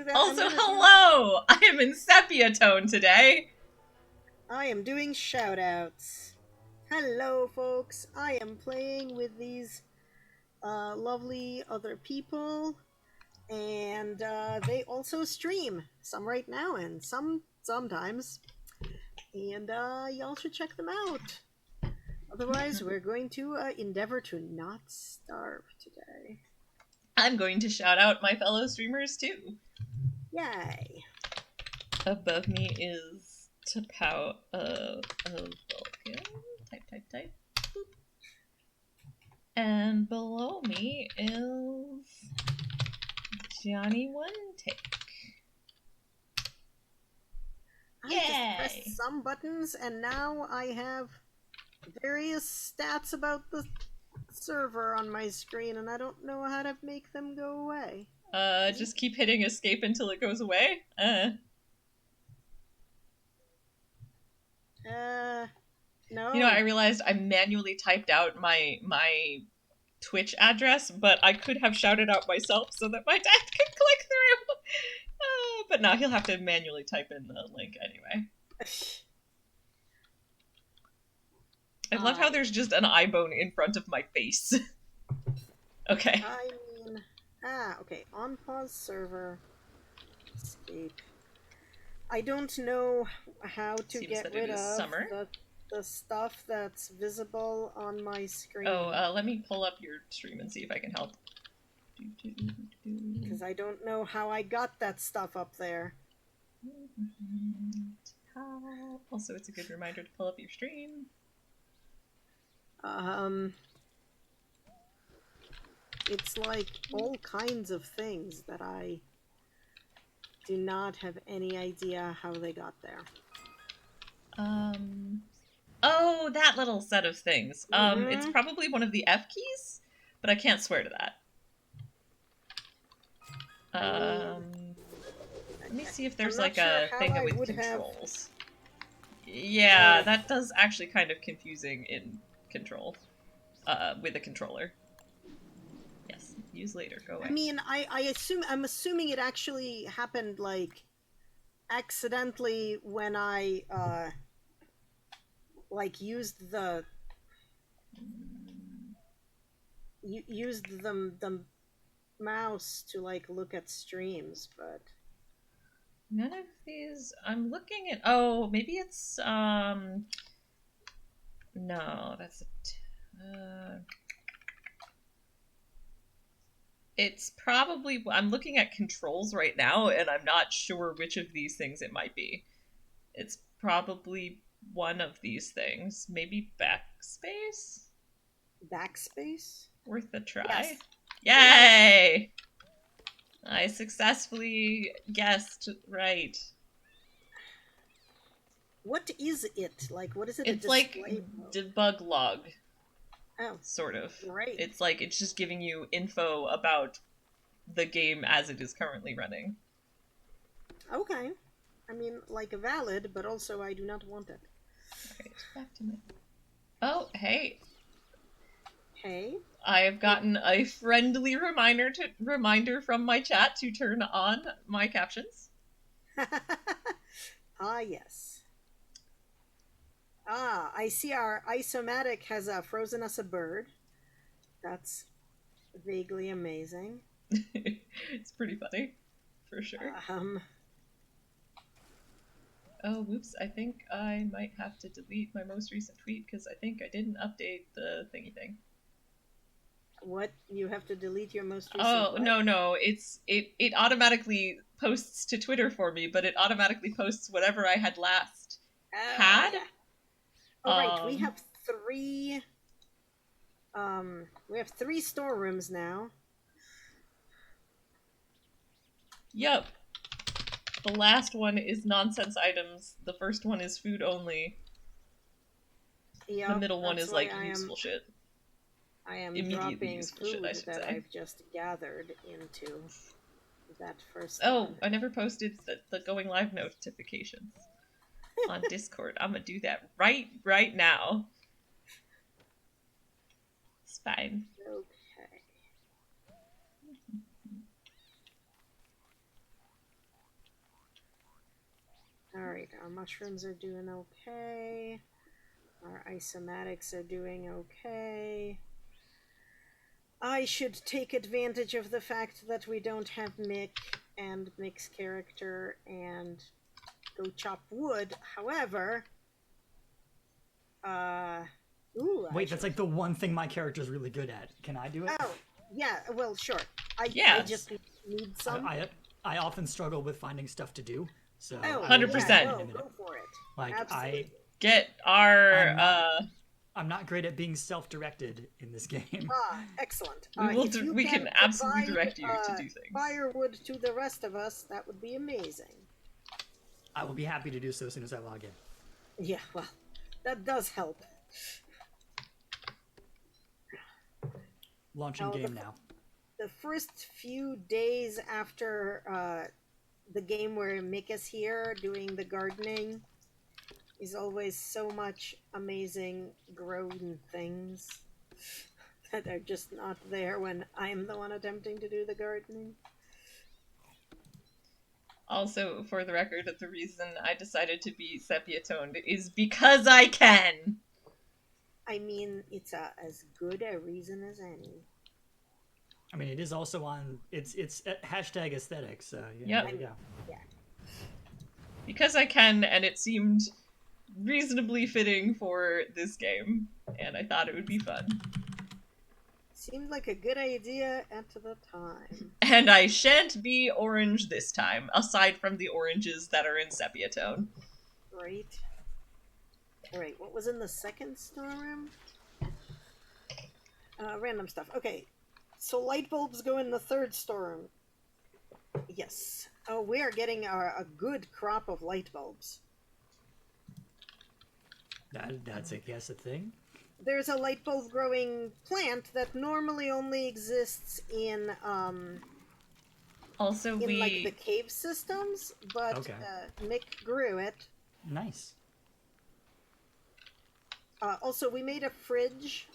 do that. Also, hello! I am in sepia tone today. I am doing shoutouts. Hello, folks. I am playing with these lovely other people, and they also stream. Some right now, and sometimes. And y'all should check them out. Otherwise, we're going to endeavor to not starve today. I'm going to shout out my fellow streamers too. Yay! Above me is Tapao of Vulcan. Type. Boop. And below me is Johnny One Take. I just pressed some buttons, and now I have various stats about the server on my screen, and I don't know how to make them go away. Just keep hitting escape until it goes away. No. You know, I realized I manually typed out my Twitch address, but I could have shouted out myself so that my dad could click through. But now he'll have to manually type in the link anyway. I love how there's just an eye bone in front of my face. Okay. I mean, okay. On pause server. Escape. I don't know how to Seems get that rid it is of summer. the stuff that's visible on my screen. Oh, let me pull up your stream and see if I can help. Because I don't know how I got that stuff up there. Also, it's a good reminder to pull up your stream. It's like all kinds of things that I do not have any idea how they got there. Oh, that little set of things. Mm-hmm. It's probably one of the F keys, but I can't swear to that. Let me see if there's like a thing with controls. Yeah, that does actually kind of confusing in control. With a controller. Yes, use later, go away. I mean, I'm assuming it actually happened, like, accidentally when I, like, used the mouse to, like, look at streams, but... None of these... I'm looking at... Oh, maybe it's, No, that's it's probably... I'm looking at controls right now, and I'm not sure which of these things it might be. It's probably one of these things. Maybe backspace? Backspace? Worth a try. Yes. Yay! I successfully guessed right. What is it? Like, what is it? It's like debug log. Oh. Sort of. Right. It's like, it's just giving you info about the game as it is currently running. Okay. I mean, like, valid, but also I do not want it. Alright, back to me. Oh, hey. Hey. I have gotten a friendly reminder from my chat to turn on my captions. Yes. I see our isomatic has frozen us a bird. That's vaguely amazing. It's pretty funny, for sure. Oh, whoops, I think I might have to delete my most recent tweet because I think I didn't update the thingy thing. What? You have to delete your most recent what? No, it automatically posts to Twitter for me, but it automatically posts whatever I had last had. Yeah. Oh, right, we have three storerooms now. Yep. The last one is nonsense items. The first one is food only. Yep, the middle one is like useful shit. I am dropping food that I've just gathered into that first one. I never posted the going live notifications on Discord. I'm gonna do that right now. It's fine. Okay. Alright, our mushrooms are doing okay. Our isomatics are doing okay. I should take advantage of the fact that we don't have Mick and Mick's character and go chop wood. However, Wait, that's like the one thing my character's really good at. Can I do it? Oh, yeah. Well, sure. I Yes. just need some. I often struggle with finding stuff to do. So Oh, 100%. Yeah, go for it. Like Absolutely. Get our I'm not great at being self-directed in this game. Excellent. we can absolutely direct you to do things. Firewood to the rest of us. That would be amazing. I will be happy to do so as soon as I log in. Yeah, well, that does help. Launching game now. The first few days after the game where Mick is here doing the gardening is always so much amazing grown things that are just not there when I'm the one attempting to do the gardening. Also, for the record, the reason I decided to be sepia-toned is because I can! I mean, it's as good a reason as any. I mean, it is also on. It's hashtag aesthetics. So Yep. There you go. Yeah. Because I can, and it seemed reasonably fitting for this game, and I thought it would be fun. Seemed like a good idea at the time. And I shan't be orange this time, aside from the oranges that are in sepia tone. Right. Alright, what was in the second storeroom? Random stuff. Okay. So light bulbs go in the third storeroom. Yes. Oh, we are getting a good crop of light bulbs. That's I guess a thing. There's a light bulb growing plant that normally only exists in Also, in like the cave systems, but Okay. Mick grew it. Nice. Also, we made a fridge.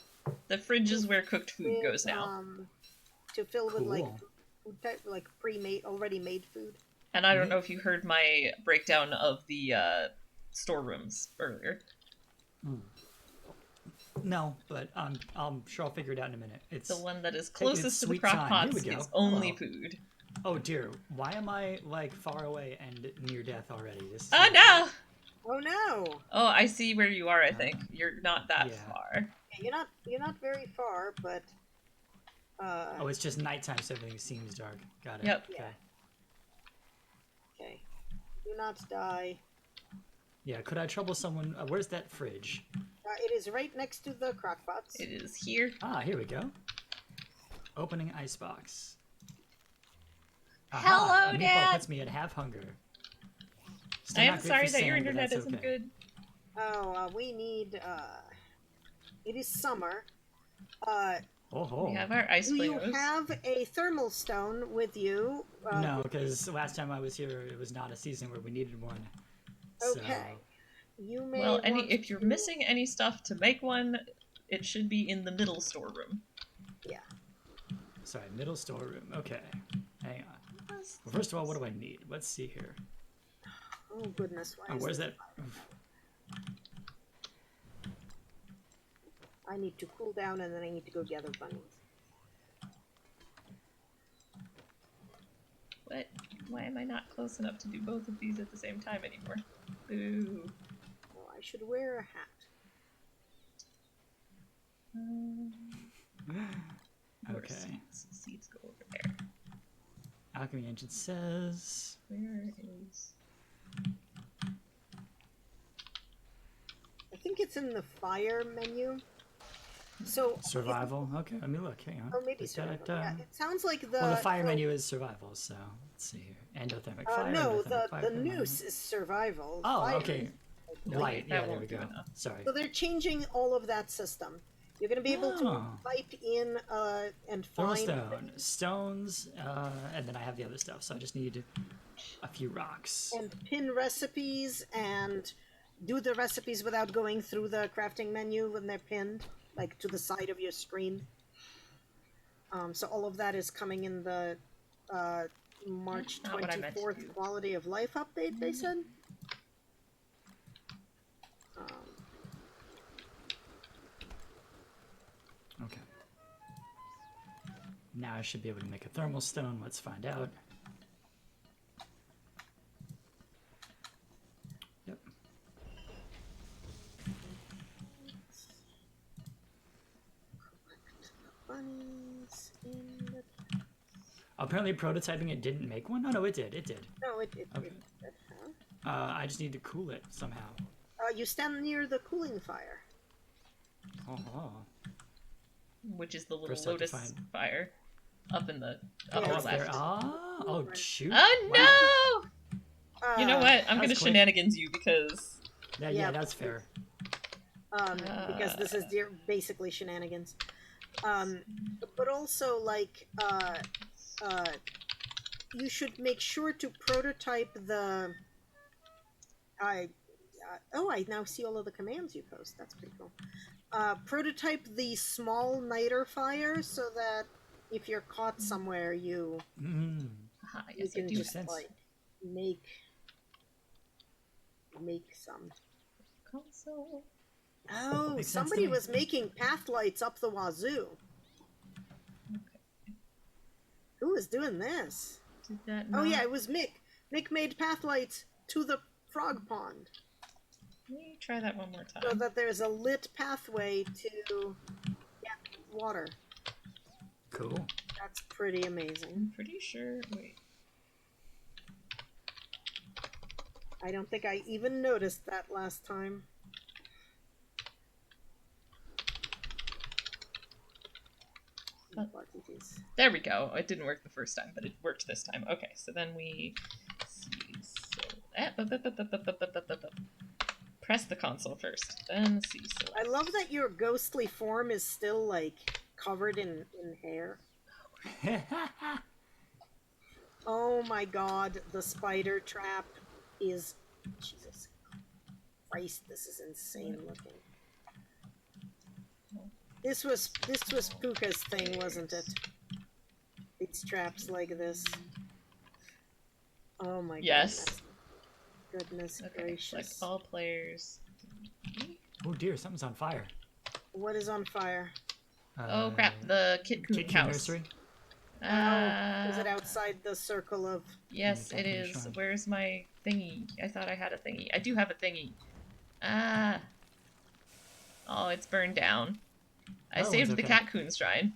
The fridge is where cooked food goes now. To fill with like Cool. food type, like pre-made, already made food. And I don't know if you heard my breakdown of the storerooms earlier. No, but I'm sure I'll figure it out in a minute. It's The one that is it's closest to the sweet crock time. pots Here we go. is only Hello. food. Oh dear, why am I like far away and near death already? This is Oh no! Oh no! Oh, I see where you are, I think. You're not that Yeah. far. Yeah, you're not very far, but Oh, it's just nighttime, so everything seems dark. Got it. Yep. Okay. okay. Do not die. Yeah, could I trouble someone? Where's that fridge? It is right next to the crockpots. It is here. Ah, here we go. Opening icebox. Hello, Meatball Dad! puts me at half hunger. Still I not am great sorry for that your sand, but internet that's isn't okay. good. Oh, we need. It is summer. Oh, We have our ice Do you flamers. have a thermal stone with you? no, because last time I was here, it was not a season where we needed one. Okay. You may. Well, want if you're to- missing any stuff to make one, it should be in the middle storeroom. Yeah. So, sorry, middle storeroom. Okay, hang on. Well, first of all, what do I need? Let's see here. Oh goodness! Why Oh, is where's this- that? I need to cool down, and then I need to go gather bunnies. What? Why am I not close enough to do both of these at the same time anymore? Boo. Oh, I should wear a hat. Where are Okay. seeds? Seeds go over there. Alchemy Engine says. Where is... I think it's in the fire menu. So Survival. Okay, let me look. Hang on. Or maybe Da-da-da. survival. Yeah, it sounds like the. Well, the fire menu is survival, so let's see here. Endothermic fire. No, endothermic fire, the fire, noose is survival. Oh, Fire okay. is Light. that Yeah, there won't we do go. enough. Sorry. So they're changing all of that system. You're going to be able to Oh. type in and Thermal find. stone, stones, and then I have the other stuff. So I just need a few rocks. And pin recipes and do the recipes without going through the crafting menu when they're pinned, like to the side of your screen. So all of that is coming in the March That's not what I meant to 24th do. quality of life update, they said. Now I should be able to make a thermal stone. Let's find out. Yep. Bunnies in the... Apparently prototyping it didn't make one? Oh, no, it did. It did. No, it Okay. did. I just need to cool it somehow. You stand near the cooling fire. Oh. Which is the little First I have to lotus find- fire up in the Yeah, upper it's left. Oh, shoot. Oh Wow. no! You know what? I'm gonna That's quick. shenanigans you because Yeah, Yeah. that's fair. Because this is basically shenanigans. But also, like, you should make sure to prototype the... I now see all of the commands you post. That's pretty cool. Prototype the small niter fire so that if you're caught somewhere, you yes, I can do. just sense. like make some. Console. Oh, Makes sense to somebody me. was making path lights up the wazoo. Okay. Who was doing this? Did that Oh not... yeah, it was Mick. Mick made path lights to the frog pond Let me try that one more so time. that there's a lit pathway to get water. Cool. That's pretty amazing. I'm pretty sure... Wait. I don't think I even noticed that last time. Oh. But it is. There we go. It didn't work the first time, but it worked this time. Okay, so then we... see, so... Press the console first, then see. So I love that your ghostly form is still like covered in hair. Oh my god, the spider trap is... Jesus Christ, this is insane looking. This was Puka's thing, wasn't it? These traps like this. Oh my Yes. Goodness okay, gracious. select all players. Oh dear, something's on fire. What is on fire? Oh crap, the Kit-Coon Kit house. nursery. Is it outside the circle of... Yes, it Technically is. shrine. Where's my thingy? I thought I had a thingy. I do have a thingy. Ah. Oh, it's burned down. I Oh, saved it's the okay. Cat-Coon shrine.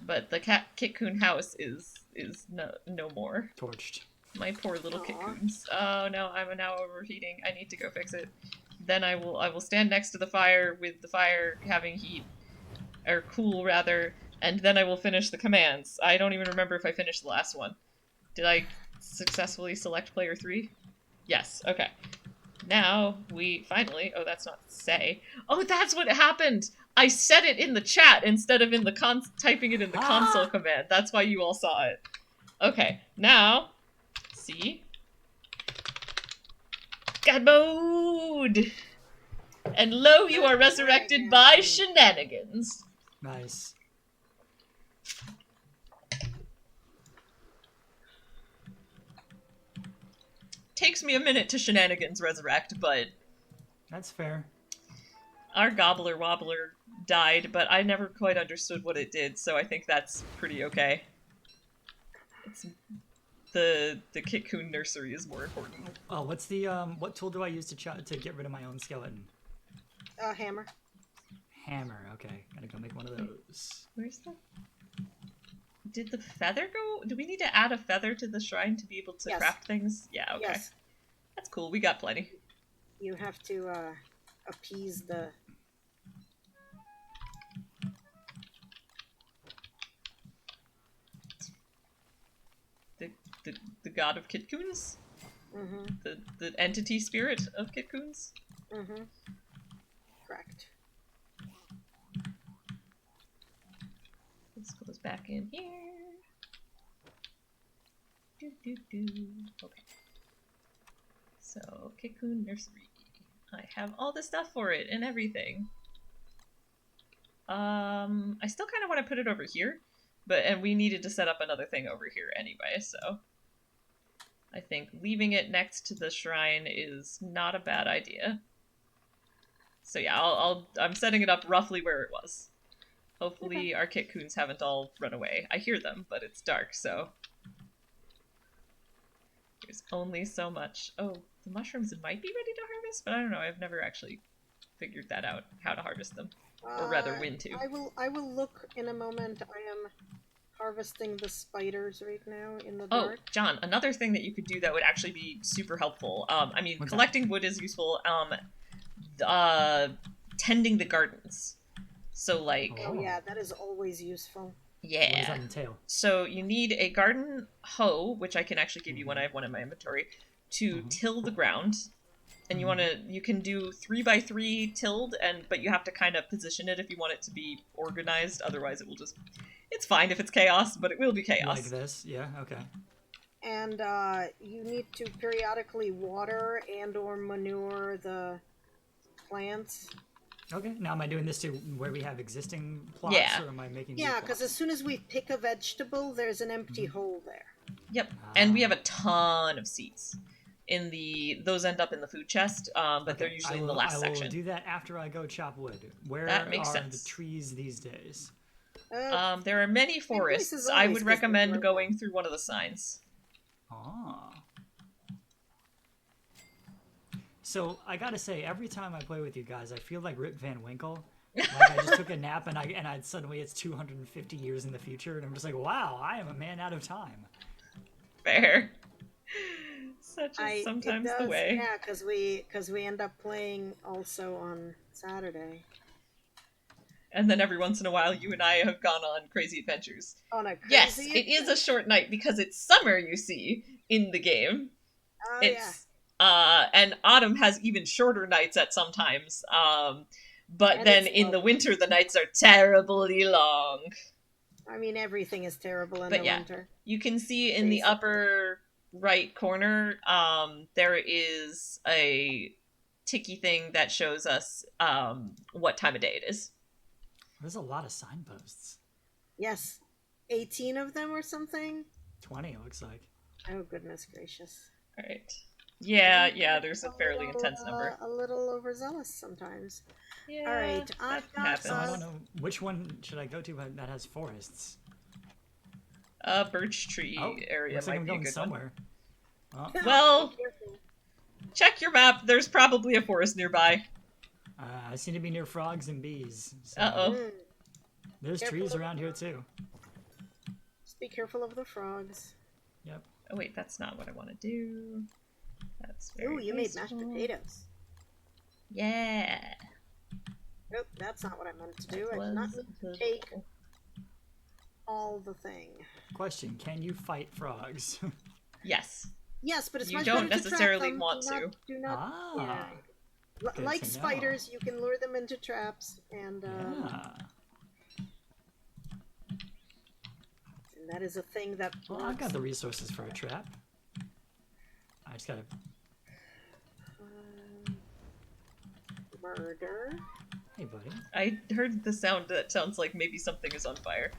But the Kit-Coon house is no more. Torched. My poor little Aw. Kit-Coons. Oh no, I'm now overheating. I need to go fix it. Then I will stand next to the fire with the fire having heat. Or cool, rather. And then I will finish the commands. I don't even remember if I finished the last one. Did I successfully select player 3? Yes, okay. Now, we finally... Oh, that's not say. Oh, that's what happened! I said it in the chat instead of in the typing it in the console command. That's why you all saw it. Okay, now... See? God mode! And lo, you are resurrected by shenanigans. Nice. Takes me a minute to shenanigans resurrect, but That's fair. our Gobbler Wobbler died, but I never quite understood what it did, so I think that's pretty okay. It's the Kit-Coon nursery is more important. Oh, what's the what tool do I use to get rid of my own skeleton? hammer. Hammer. Okay, gotta go make one of those. Where's the... Did the feather go? Do we need to add a feather to the shrine to be able to Yes. craft things? Yeah, okay. Yes, That's cool, we got plenty. you have to appease the... The god of Kit-Coons? Mm-hmm, The entity spirit of Kit-Coons? mm-hmm. Correct. This goes back in here. Okay. So, Kit-Coon Nursery. I have all the stuff for it and everything. I still kind of want to put it over here, and we needed to set up another thing over here anyway, so I think leaving it next to the shrine is not a bad idea. So yeah, I'm setting it up roughly where it was. Hopefully our kitcoons haven't all run away. I hear them, but it's dark, so... There's only so much. Oh, the mushrooms might be ready to harvest, but I don't know. I've never actually figured that out, how to harvest them. Or rather, when to. I will look in a moment. I am harvesting the spiders right now in the dark. Oh, John, another thing that you could do that would actually be super helpful. I mean, What's collecting wood is useful. Tending the gardens. So, like... Oh yeah, that is always useful. Yeah. What does that entail? So you need a garden hoe, which I can actually give you when I have one in my inventory, to till the ground. And you can do 3x3 tilled, but you have to kind of position it if you want it to be organized. Otherwise, it will just... It's fine if it's chaos, but it will be chaos. Like this? Yeah, okay. And you need to periodically water and or manure the plants. Okay, now am I doing this to where we have existing plots, Yeah. or am I making new Yeah, plots? because as soon as we pick a vegetable, there's an empty hole there. Yep. And we have a ton of seeds. Those end up in the food chest, but Okay, they're usually in the last I will section. do that after I go chop wood. Where That makes are sense. the trees these days? There are many places forests. I always would gives me recommend growth. going through one of the signs. Ah. So I gotta say, every time I play with you guys, I feel like Rip Van Winkle. Like I just took a nap and suddenly it's 250 years in the future, and I'm just like, wow, I am a man out of time. Fair. Such is sometimes the way. Yeah, because we end up playing also on Saturday. And then every once in a while, you and I have gone on crazy adventures. On a crazy Yes, it is a short night because it's summer, you see, in the game. Oh It's and autumn has even shorter nights at sometimes. But And then it's in the lovely. winter, the nights are terribly long. yeah. I mean, everything is terrible in But the yeah. winter. You can see in the Basically. upper right corner, there is a ticky thing that shows us what time of day it is. There's a lot of signposts. Yes, 18 of them or something. 20, it looks like. Oh goodness gracious. All right. Yeah, there's a fairly intense number. A little overzealous sometimes. Yeah, All right, that I've got happens. So I don't know which one should I go to that has forests. Birch tree Oh, area looks like might I'm be a going good somewhere. Oh, one. Well, Careful. check your map. There's probably a forest nearby. I seem to be near frogs and bees. So Uh-oh. Mm, There's Careful trees of around the here too. just be careful of the frogs. Yep. Oh wait, that's not what I want to do. That's very Ooh, you made mashed wasteful. potatoes. Yeah. Nope, that's not what I meant to do. That I did not was mean to take all the thing. Question: can you fight frogs? Yes. Yes, but it's You much don't better to trap necessarily them. want Do not, to. do not. Ah. Yeah. Good Like to know. spiders, you can lure them into traps, and Yeah. that is a thing that. Well, I've got the resources for a trap. I just gotta. Murder. Hey, buddy. I heard the sound that sounds like maybe something is on fire.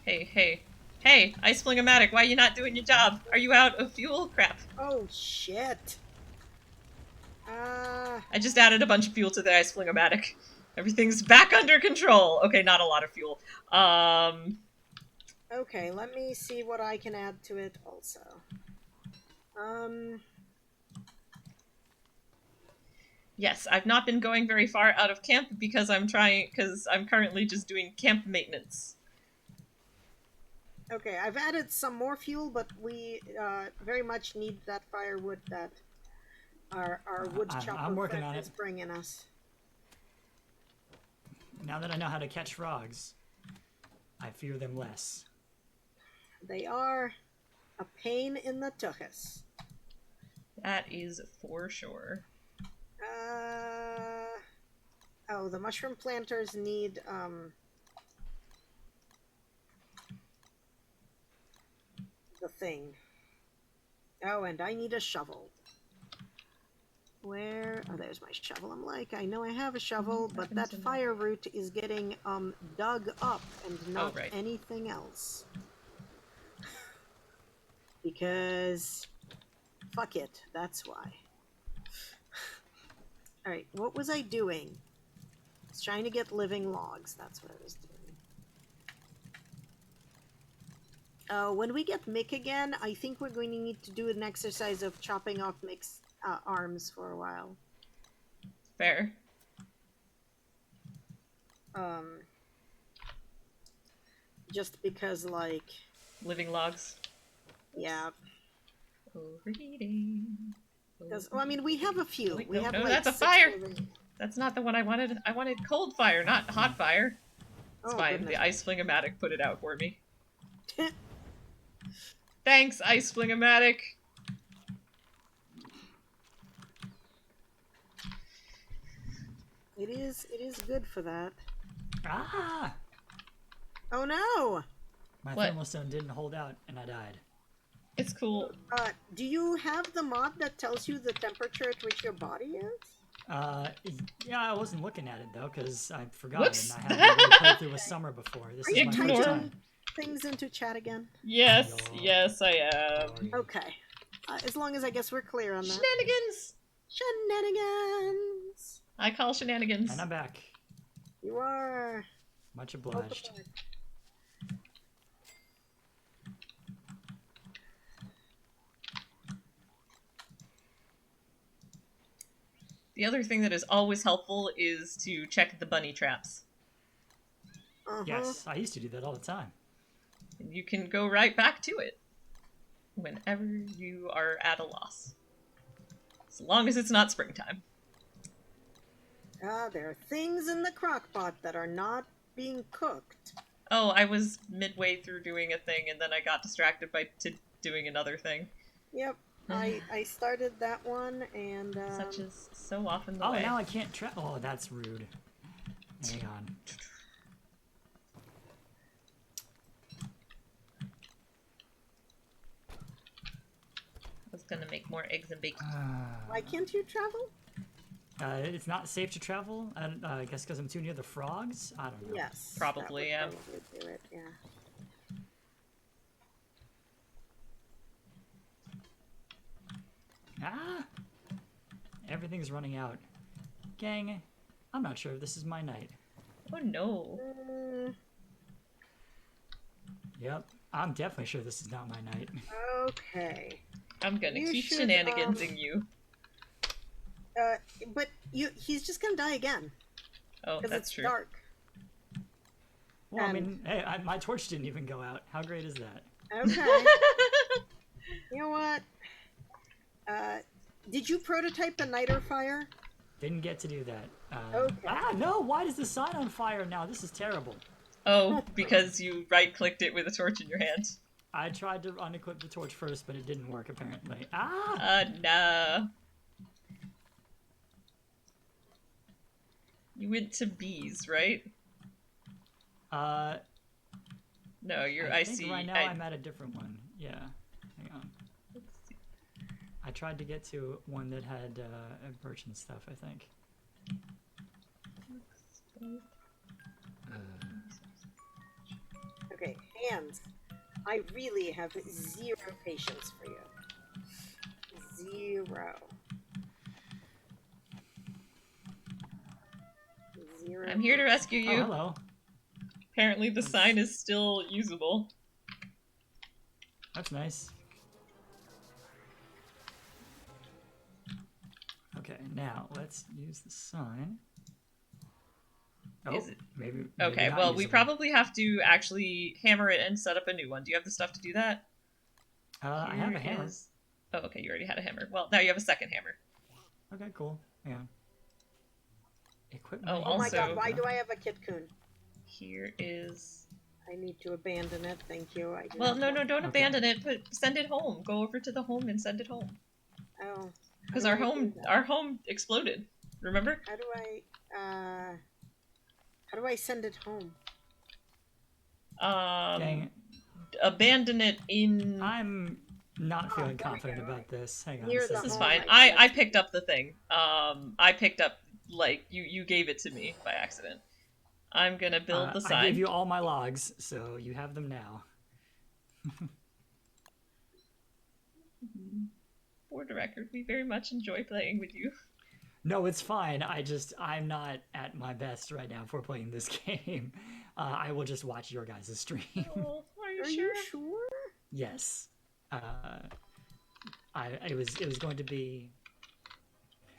Hey, Ice Flingomatic, why are you not doing your job? Are you out of fuel? Crap. Oh shit. I just added a bunch of fuel to the Ice Flingomatic. Everything's back under control. Okay, not a lot of fuel. Okay, let me see what I can add to it also. Yes, I've not been going very far out of camp because I'm currently just doing camp maintenance. Okay, I've added some more fuel, but we very much need that firewood that our wood chopper I'm working friend on is it. bringing us. Now that I know how to catch frogs, I fear them less. They are a pain in the tuchus. That is for sure. Oh, the mushroom planters need the thing. Oh, and I need a shovel. Where? Oh, there's my shovel. I'm like, I know I have a shovel, but that fire root is getting dug up and not right. anything else. Because fuck it, that's why. Alright, what was I doing? I was trying to get living logs, that's what I was doing. When we get Mick again, I think we're going to need to do an exercise of chopping off Mick's arms for a while. Fair. Just because, like... Living logs. Yeah. Overheating. Because, well, I mean, we have a few. Wait, we no, have, no, like, that's a 6 fire! living- That's not the one I wanted. I wanted cold fire, not hot fire. It's Oh, fine. goodness. The ice flingomatic put it out for me. Thanks, ice flingomatic. It is good for that. Ah! Oh, no! My What? thermostone didn't hold out, and I died. It's cool. Do you have the mod that tells you the temperature at which your body is? Yeah, I wasn't looking at it though, because I forgot, Whoops. and I haven't really played through a summer before. This Are is you my Ignore. first time. Things into chat again? Yes, Yo. yes, I am. Okay. As long as I guess we're clear on that. Shenanigans! Shenanigans! I call shenanigans. And I'm back. You are... Much obliged. The other thing that is always helpful is to check the bunny traps. Yes, I used to do that all the time. And you can go right back to it whenever you are at a loss. As long as it's not springtime. There are things in the crock pot that are not being cooked. Oh, I was midway through doing a thing and then I got distracted by doing another thing. Yep. I started that one and... Such is so often the Oh, way. now I can't Oh, that's rude. Hang on. I was gonna make more eggs and bacon. Why can't you travel? It's not safe to travel. I guess because I'm too near the frogs. I don't know. Yes. Probably, yeah. that would probably do it, yeah. Ah! Everything's running out. Gang, I'm not sure if this is my night. Oh no. Yep, I'm definitely sure this is not my night. Okay. I'm gonna You keep should, shenanigansing you. But he's just gonna die again. Oh, Because that's it's true. dark. Well, I mean, hey, my torch didn't even go out. How great is that? Okay. You know what? Did you prototype a niter fire? Didn't get to do that. Okay. Ah, no! Why is the sign on fire now? This is terrible. Oh, because you right-clicked it with a torch in your hand. I tried to unequip the torch first, but it didn't work, apparently. Ah! Nah. You went to bees, right? No, you're. I think see. right now I'm at a different one. Yeah. Hang on. I tried to get to one that had birch and stuff, I think. Okay, hands. I really have zero patience for you. Zero. Zero. I'm here to rescue Oh, you. hello. Apparently, the sign is still usable. That's nice. Okay, now let's use the sign. Oh, Is it- maybe Okay, not well, we usable. probably have to actually hammer it and set up a new one. Do you have the stuff to do that? I have a Here hammer. is- Oh, okay, you already had a hammer. Well, now you have a second hammer. Okay, cool. Yeah. Equipment. Oh, Oh my also- god, why do I have a Kitcoon? Here is... I need to abandon it, thank you. I do Well, not no, want- don't Okay. abandon it. Send it home. Go over to the home and send it home. Oh. Because how our do I do home, that? our home exploded. Remember? How do I send it home? Dang it. Abandon it in... I'm not Oh, feeling there we confident go. about this. Hang on. Near it the says- This is home, fine. I I guess. picked up the thing. I picked up, like, you gave it to me by accident. I'm gonna build the sign. I gave you all my logs, so you have them now. For the record, we very much enjoy playing with you. No, it's fine. I'm not at my best right now for playing this game. I will just watch your guys' stream. Oh, are you Are sure? you sure? Yes. It was going to be.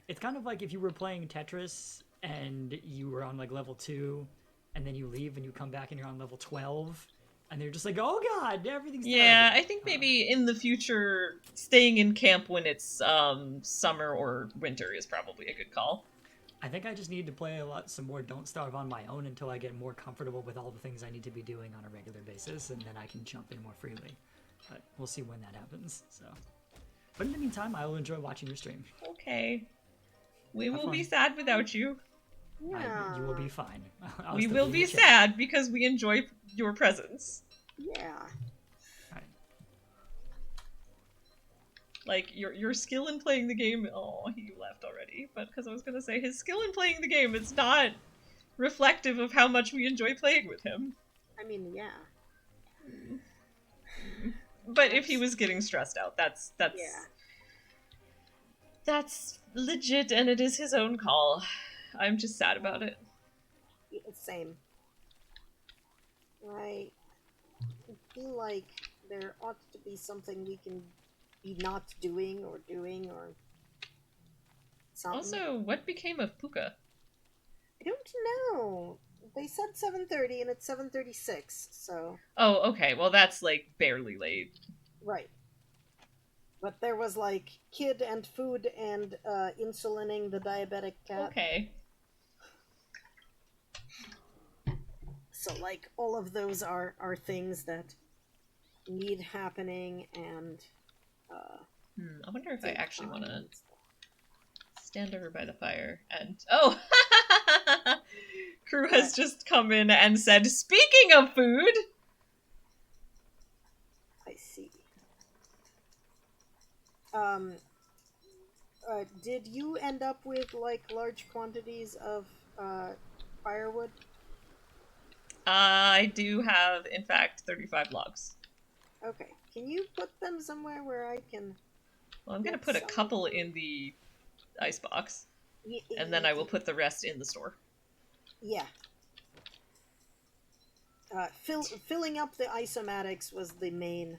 It's kind of like if you were playing Tetris and you were on like level 2, and then you leave and you come back and you're on level 12, and they're just like, oh god, everything's Yeah, terrible. I think maybe in the future, staying in camp when it's summer or winter is probably a good call. I think I just need to play some more Don't Starve on my own until I get more comfortable with all the things I need to be doing on a regular basis, and then I can jump in more freely. But we'll see when that happens. So, but in the meantime, I will enjoy watching your stream. Okay. We Have will be fun. sad without you. Yeah. You will be fine. We will be sad because we enjoy your presence. Yeah. Right. Like, your skill in playing the game... Oh, he left already. But because I was going to say, his skill in playing the game is not reflective of how much we enjoy playing with him. I mean, yeah. But if he was getting stressed out, that's Yeah. that's legit, and it is his own call. I'm just sad about it. Yeah, same. I feel like there ought to be something we can be not doing or something. Also, what became of Puka? I don't know. They said 7:30 and it's 7:36, so Oh, okay. Well, that's like barely late. right. But there was like kid and food and insulining the diabetic cat. Okay. So like all of those are things that need happening and I wonder if I take actually want time to and stuff. stand over by the fire and... Oh! Crew has What? just come in and said, speaking of food! I see. Did you end up with like large quantities of firewood? I do have, in fact, 35 logs. Okay. Can you put them somewhere where I can? Well, I'm going to put a couple in the icebox, and then I will put the rest in the store. Yeah. Filling up the isomatics was the main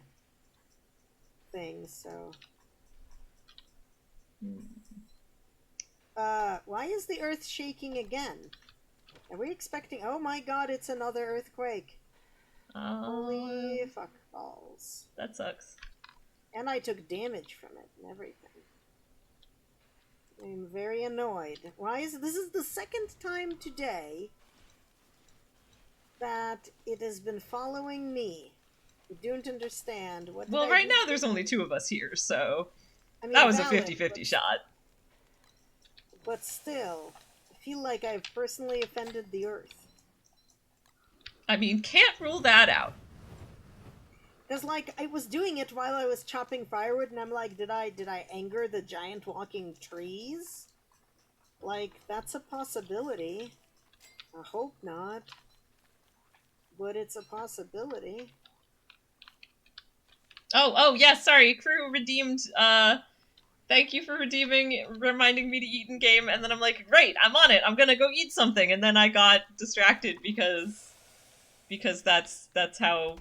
thing, so. Why is the earth shaking again? Are we expecting... Oh my god, it's another earthquake. Holy fuck balls. That sucks. And I took damage from it and everything. I'm very annoyed. This is the second time today that it has been following me. I don't understand. Well, right now there's only 2 of us here, so I mean, that was a valid, 50-50 shot. But still, I feel like I've personally offended the earth. I mean, can't rule that out. Because, like, I was doing it while I was chopping firewood, and I'm like, did I anger the giant walking trees? Like, that's a possibility. I hope not. But it's a possibility. Oh, yes, sorry. Crew redeemed, thank you for reminding me to eat in game, and then I'm like, great, I'm on it, I'm gonna go eat something, and then I got distracted because that's how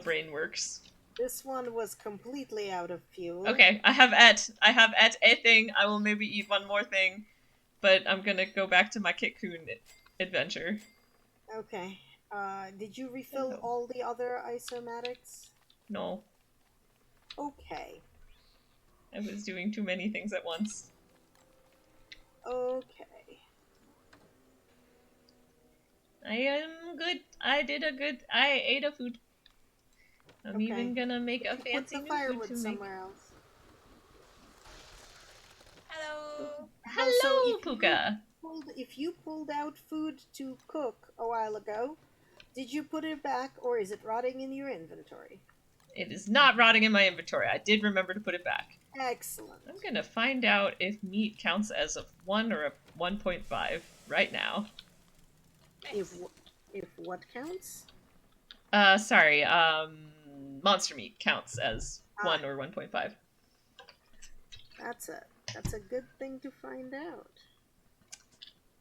brain works. This one was completely out of fuel. Okay, I have a thing, I will maybe eat one more thing, but I'm gonna go back to my Kitcoon adventure. Okay. Did you refill all the other isomatics? No. Okay. I was doing too many things at once. Okay. I am good. I ate a food. I'm even gonna make a fancy Put the new firewood food to make. somewhere else. Hello. Hello, Puka. If you pulled out food to cook a while ago, did you put it back or is it rotting in your inventory? It is not rotting in my inventory. I did remember to put it back. Excellent. I'm gonna find out if meat counts as a 1 or a 1.5 right now. If what counts? Sorry, monster meat counts as 1 or 1.5. That's a good thing to find out.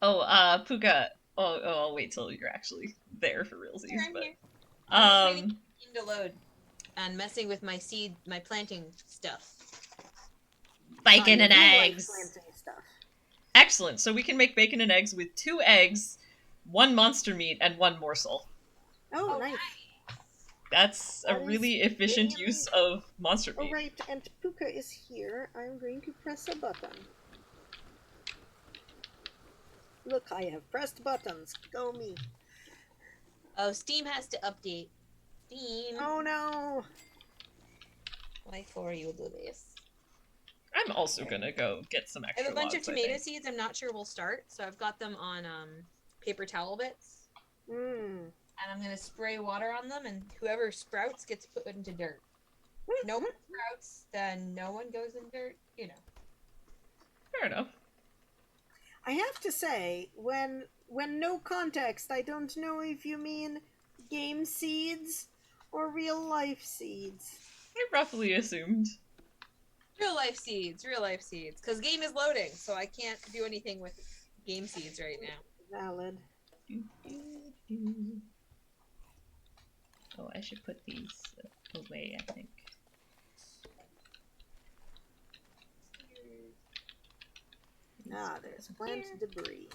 Oh, Puka. Oh, I'll wait till you're actually there for realsies. Here, I'm But here. I was waiting for the game to load. and messing with my planting stuff. Bacon I and do like eggs. planting stuff. Excellent. So we can make bacon and eggs with 2 eggs, 1 monster meat, and 1 morsel. Oh, nice. That's a That is really efficient very use of monster Oh, meat. right, and Puka is here. I'm going to press a button. Look, I have pressed buttons. Go me. Oh, Steam has to update. Steam. Oh, no. Why for you do this? I'm also gonna go get some I extra have a bunch of logs, I tomato think. seeds. I'm not sure we'll start, so I've got them on paper towel bits, Mm. and I'm gonna spray water on them, and whoever sprouts gets put into dirt. If no one sprouts, then no one goes in dirt. You know. Fair enough. I have to say, when no context, I don't know if you mean game seeds or real life seeds. I roughly assumed. Real life seeds, because game is loading, so I can't do anything with game seeds right now. Valid. Oh, I should put these away, I think. Ah, there's plant debris.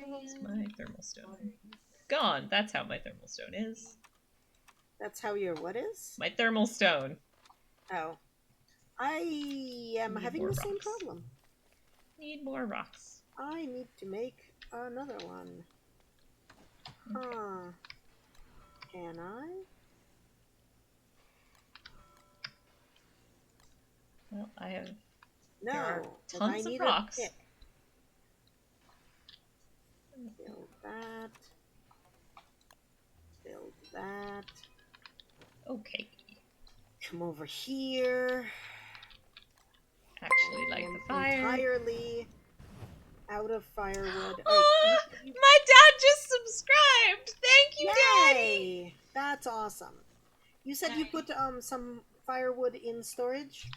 Where's my thermal stone? Gone. That's how my thermal stone is. That's how your what is? My thermal stone. Oh. I am Need having more the same rocks. problem. Need more rocks. I need to make another one. Huh. Can I? Well, I have No. There are but tons I of need rocks. a pick. Build that. Build that. okay. Come over here. Actually light the fire. Entirely out of firewood. Oh, my dad just subscribed. Thank you, Daddy. Yay! That's awesome. You said you put some firewood in storage?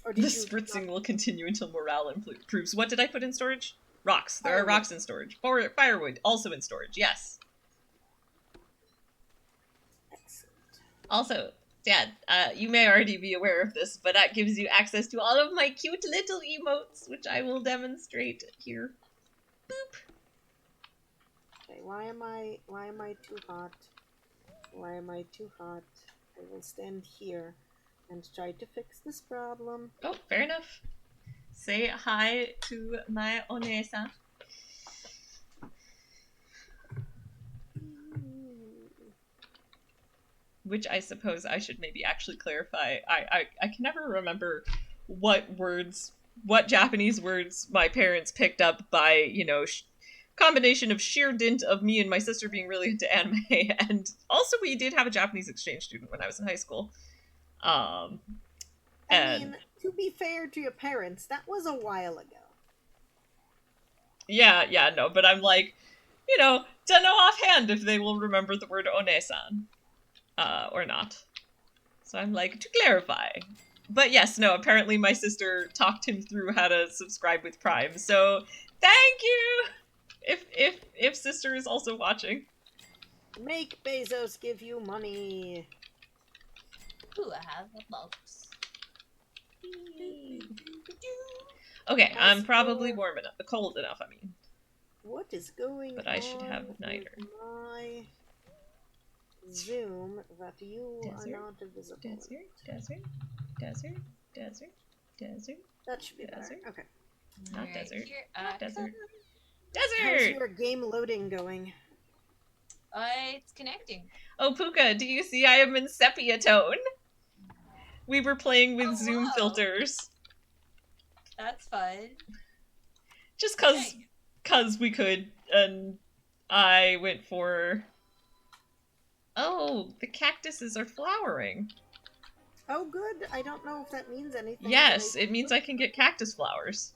Or The did you spritzing will continue until morale improves. What did I put in storage? Rocks. There are Firewood. rocks in storage. Firewood also in storage. Yes. Excellent. Also, Dad, you may already be aware of this, but that gives you access to all of my cute little emotes, which I will demonstrate here. Boop. Okay, why am I too hot? Why am I too hot? I will stand here and try to fix this problem. Oh, fair enough. Say hi to my Onesa. Which I suppose I should maybe actually clarify. I can never remember what Japanese words my parents picked up by, you know, combination of sheer dint of me and my sister being really into anime, and also we did have a Japanese exchange student when I was in high school. I mean, to be fair to your parents, that was a while ago. Yeah, no, but I'm like, you know, don't know offhand if they will remember the word onesan, or not. So I'm like, to clarify. But yes, no, apparently my sister talked him through how to subscribe with Prime, so thank you! If sister is also watching. Make Bezos give you money. Ooh, I have a box. Okay, I'm As probably for- warm enough, cold enough, I mean. What is going on? But I should have with niter. my Zoom that you Desert, are not visible. Desert. That should be better. desert. Okay. Not Alright, desert. here Not I desert. come. How's Desert! your game loading going? It's connecting. Oh, Puka, do you see I am in sepia tone? We were playing with Oh, Zoom wow. filters. That's fun. Just Nice. cause we could, and I went for... Oh, the cactuses are flowering. Oh, good. I don't know if that means anything. Yes, but it means I can get cactus flowers.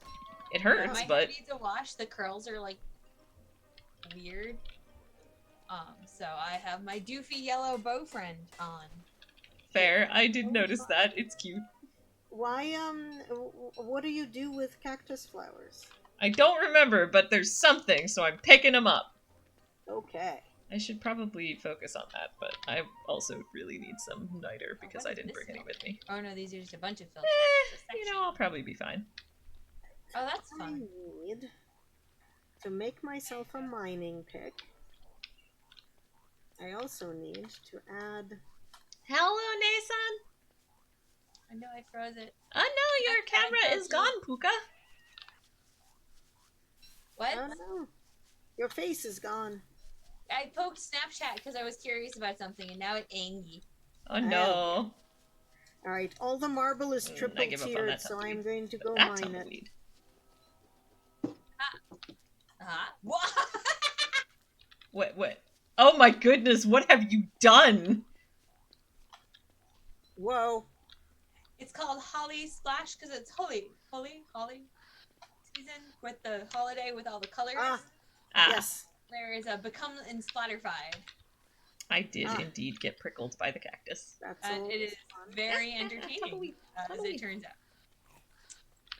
It My hurts, hair but... needs a wash. The curls are like weird. So I have my doofy yellow bow friend on. Fair, I did notice that. It's cute. Why, what do you do with cactus flowers? I don't remember, but there's something, so I'm picking them up. Okay. I should probably focus on that, but I also really need some niter because what I is didn't this bring any filter? with me. Oh no, these are just a bunch of filters. It's a You section. know, I'll probably be fine. Oh, that's I fun. need to make myself a mining pick. I also need to add... Hello, Nason! I know I froze it. Oh no, your Okay, camera is Goku. gone, Puka. What? Oh no. Your face is gone. I poked Snapchat because I was curious about something, and now it's angry. Oh no. Alright, all the marble is I triple give up on tiered, that so tumbleweed. I'm going to But go that mine it. tumbleweed. Huh? What? What? Oh my goodness, what have you done? Whoa. It's called Holly Splash because it's Holly season with the holiday with all the colors. Ah, Ah, yes. There is a Become and Splatterfied. I did indeed get prickled by the cactus. That's And all it is fun. very entertaining, Tumbleweed, as tumbleweed. it turns out.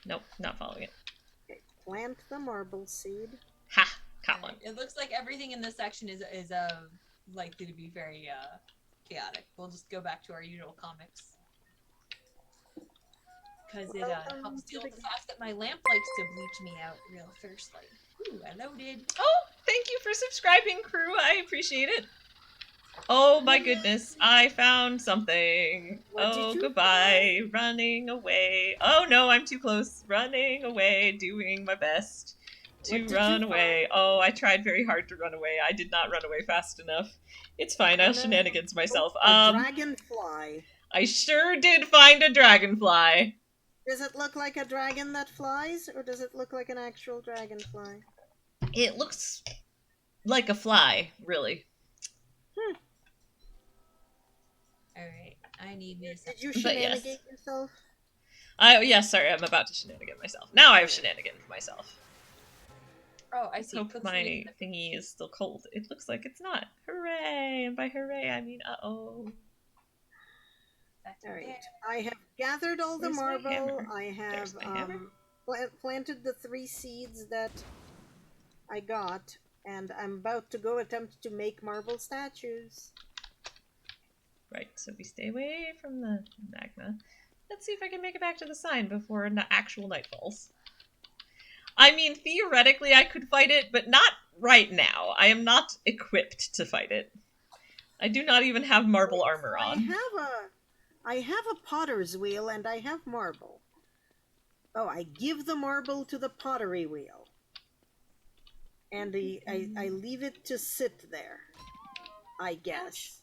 Nope, not following it. Okay, plant the marble seed. Ha! Caught one. It looks like everything in this section is likely to be very chaotic. We'll just go back to our usual comics. Because it helps deal with the fact that my lamp likes to bleach me out real fiercely. Ooh, I loaded. Oh, thank you for subscribing, crew. I appreciate it. Oh my goodness, I found something. What did Oh, you goodbye. Running away. Oh no, I'm too close. Running away, doing my best to What did run you away. Oh, I tried very hard to run away. I did not run away fast enough. It's fine, I'll shenanigans myself. A dragonfly. I sure did find a dragonfly. Does it look like a dragon that flies, or does it look like an actual dragonfly? It looks like a fly, really. Alright, I need me some. Did you But yes. shenanigate yourself? Yes, sorry, I'm about to shenanigan myself. Now I've shenaniganed myself. Oh, I Let's see. hope my thingy is still cold. It looks like it's not. Hooray! And by hooray, I mean uh-oh. Alright, I have gathered all the Where's my marble. hammer? I have There's my hammer. planted the 3 seeds that I got, and I'm about to go attempt to make marble statues. Right, so we stay away from the magma. Let's see if I can make it back to the sign before actual night falls. I mean, theoretically I could fight it, but not right now. I am not equipped to fight it. I do not even have marble armor on. I have a potter's wheel and I have marble. Oh, I give the marble to the pottery wheel. And I leave it to sit there, I guess.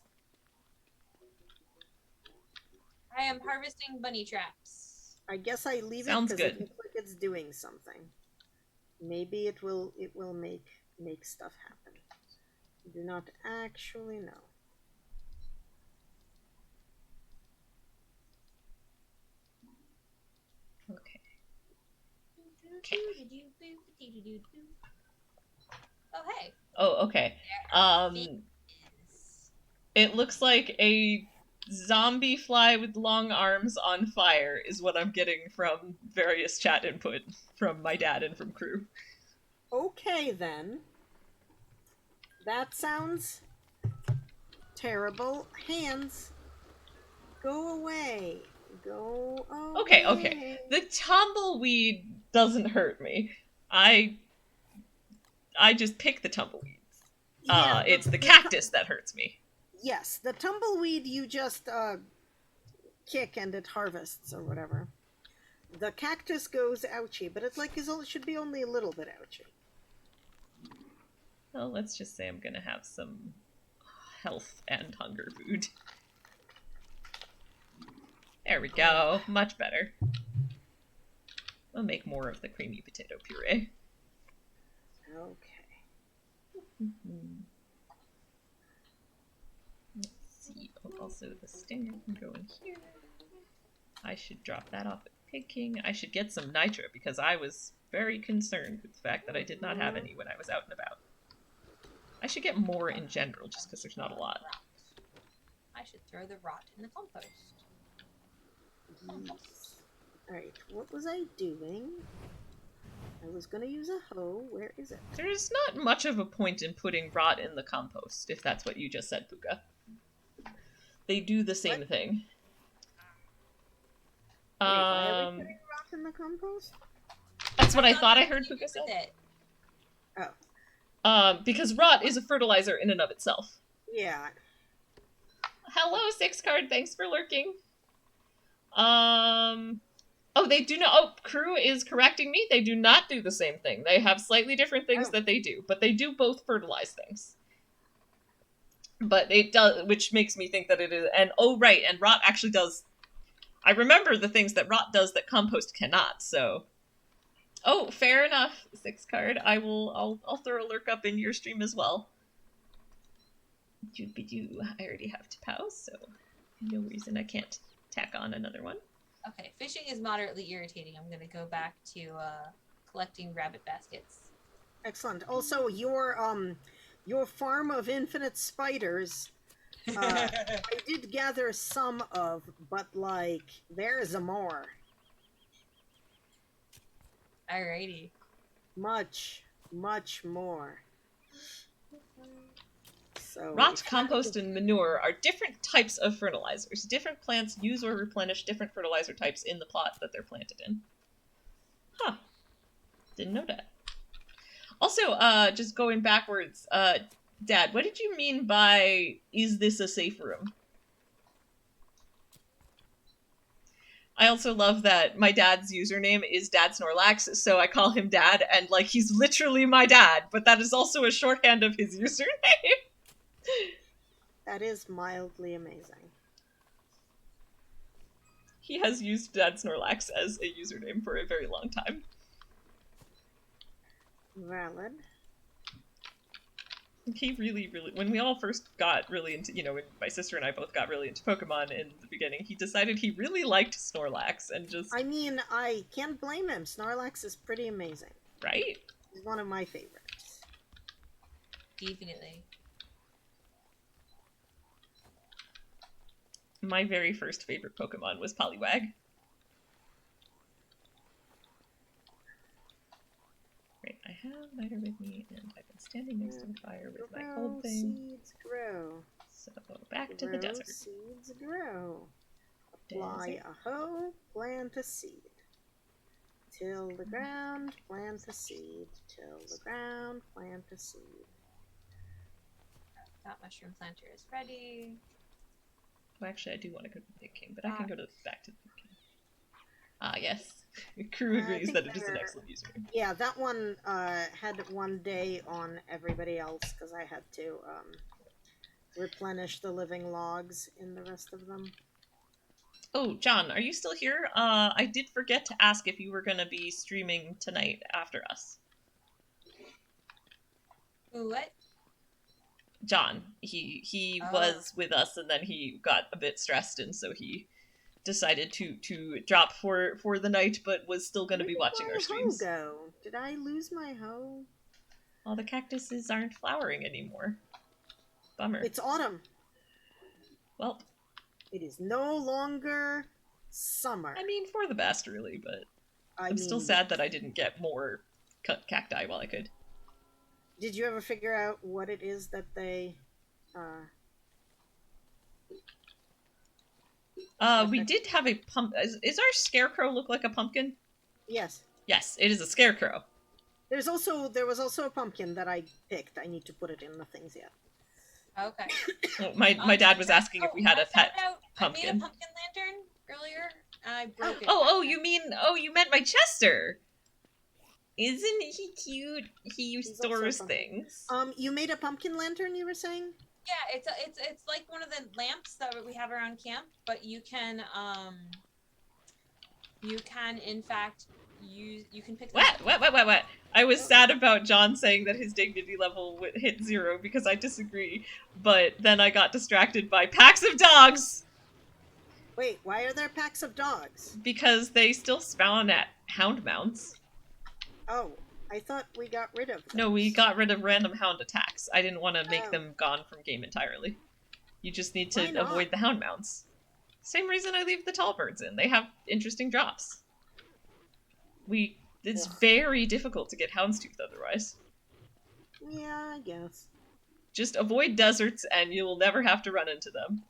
I am harvesting bunny traps. I guess I leave Sounds it because good. it looks like it's doing something. Maybe it will make stuff happen. I do not actually know. Okay. Oh, hey. Oh, okay. It looks like a zombie fly with long arms on fire is what I'm getting from various chat input from my dad and from crew. Okay, then. That sounds terrible. Hands, go away. Go away. Okay. The tumbleweed doesn't hurt me. I just pick the tumbleweeds. Yeah, It's the cactus that hurts me. Yes, the tumbleweed you just kick and it harvests or whatever. The cactus goes ouchie, but it's like it should be only a little bit ouchie. Well, let's just say I'm gonna have some health and hunger food. There we go. Much better. I'll make more of the creamy potato puree. Okay. Let's see. Oh, also, the stinger can go in here. I should drop that off at Pig King. I should get some nitra because I was very concerned with the fact that I did not have any when I was out and about. I should get more in general just because there's not a lot. I should throw the rot in the compost. Alright, what was I doing? I was gonna use a hoe. Where is it? There's not much of a point in putting rot in the compost, if that's what you just said, Puka. They do the same What? thing. Wait, why are we putting rot in the compost? That's what I thought I that's heard what you Puka did say. with it. Oh. Because rot is a fertilizer in and of itself. Yeah. Hello, 6 card. Thanks for lurking. Oh, they do not. Oh, Crew is correcting me. They do not do the same thing. They have slightly different things that they do, but they do both fertilize things. But it does, which makes me think that it is. And oh, right, and rot actually does. I remember the things that rot does that compost cannot. So, oh, fair enough. 6 card. I'll throw a lurk up in your stream as well. I already have to pause, so no reason I can't tack on another one. Okay, fishing is moderately irritating. I'm gonna go back to collecting rabbit baskets. Excellent. Also, your farm of infinite spiders, I did gather some of, but like there's a more. Alrighty. Much more. So Rot, compost, and manure are different types of fertilizers. Different plants use or replenish different fertilizer types in the plot that they're planted in. Huh. Didn't know that. Also, just going backwards, Dad, what did you mean by, is this a safe room? I also love that my dad's username is Dad Snorlax, so I call him Dad, and like he's literally my dad, but that is also a shorthand of his username. that is mildly amazing. He has used Dad Snorlax as a username for a very long time. Valid. He really, when we all first got really into, when my sister and I both got really into Pokemon in the beginning, he decided he really liked Snorlax and just... I mean, I can't blame him. Snorlax is pretty amazing. Right? He's one of my favorites. Definitely. My very first favorite Pokemon was Poliwag. Right, I have Niter with me, and I've been standing next to the fire with my cold thing. Seeds grow. So, back to the desert. Seeds grow. Apply a hoe, plant a seed. Till the ground, plant a seed. Till the ground, plant a seed. That mushroom planter is ready. Well, actually, I do want to go to the Pig King, but I can go back to the Pig King. Ah, yes. Crew agrees that it is an excellent username. Yeah, that one had one day on everybody else because I had to replenish the living logs in the rest of them. Oh, John, are you still here? I did forget to ask if you were going to be streaming tonight after us. What? John, he was with us, and then he got a bit stressed, and so he decided to drop for the night, but was still going to be watching our streams. Where did my hoe go? Did I lose my hoe? All the cactuses aren't flowering anymore. Bummer. It's autumn. Well, it is no longer summer. I mean, for the best, really, but I'm still sad that I didn't get more cacti while I could. Did you ever figure out what it is that they... we did have a Is our scarecrow look like a pumpkin? Yes. Yes, it is a scarecrow. There was also a pumpkin that I picked. I need to put it in the things yet. Okay. Oh, my dad was asking if we had a pet pumpkin. I made a pumpkin lantern earlier, and I broke it. You meant my Chester. Isn't he cute? He stores things. You made a pumpkin lantern, you were saying? Yeah, it's like one of the lamps that we have around camp, but you can in fact you can pick them What? I was sad about John saying that his dignity level would hit 0 because I disagree, but then I got distracted by packs of dogs. Wait, why are there packs of dogs? Because they still spawn at hound mounts. Oh, I thought we got rid of them. No, we got rid of random hound attacks. I didn't want to make them gone from game entirely. You just need to avoid the hound mounts. Same reason I leave the tall birds in. They have interesting drops. It's Ugh. very difficult to get houndstooth otherwise. Yeah, I guess. Just avoid deserts and you will never have to run into them.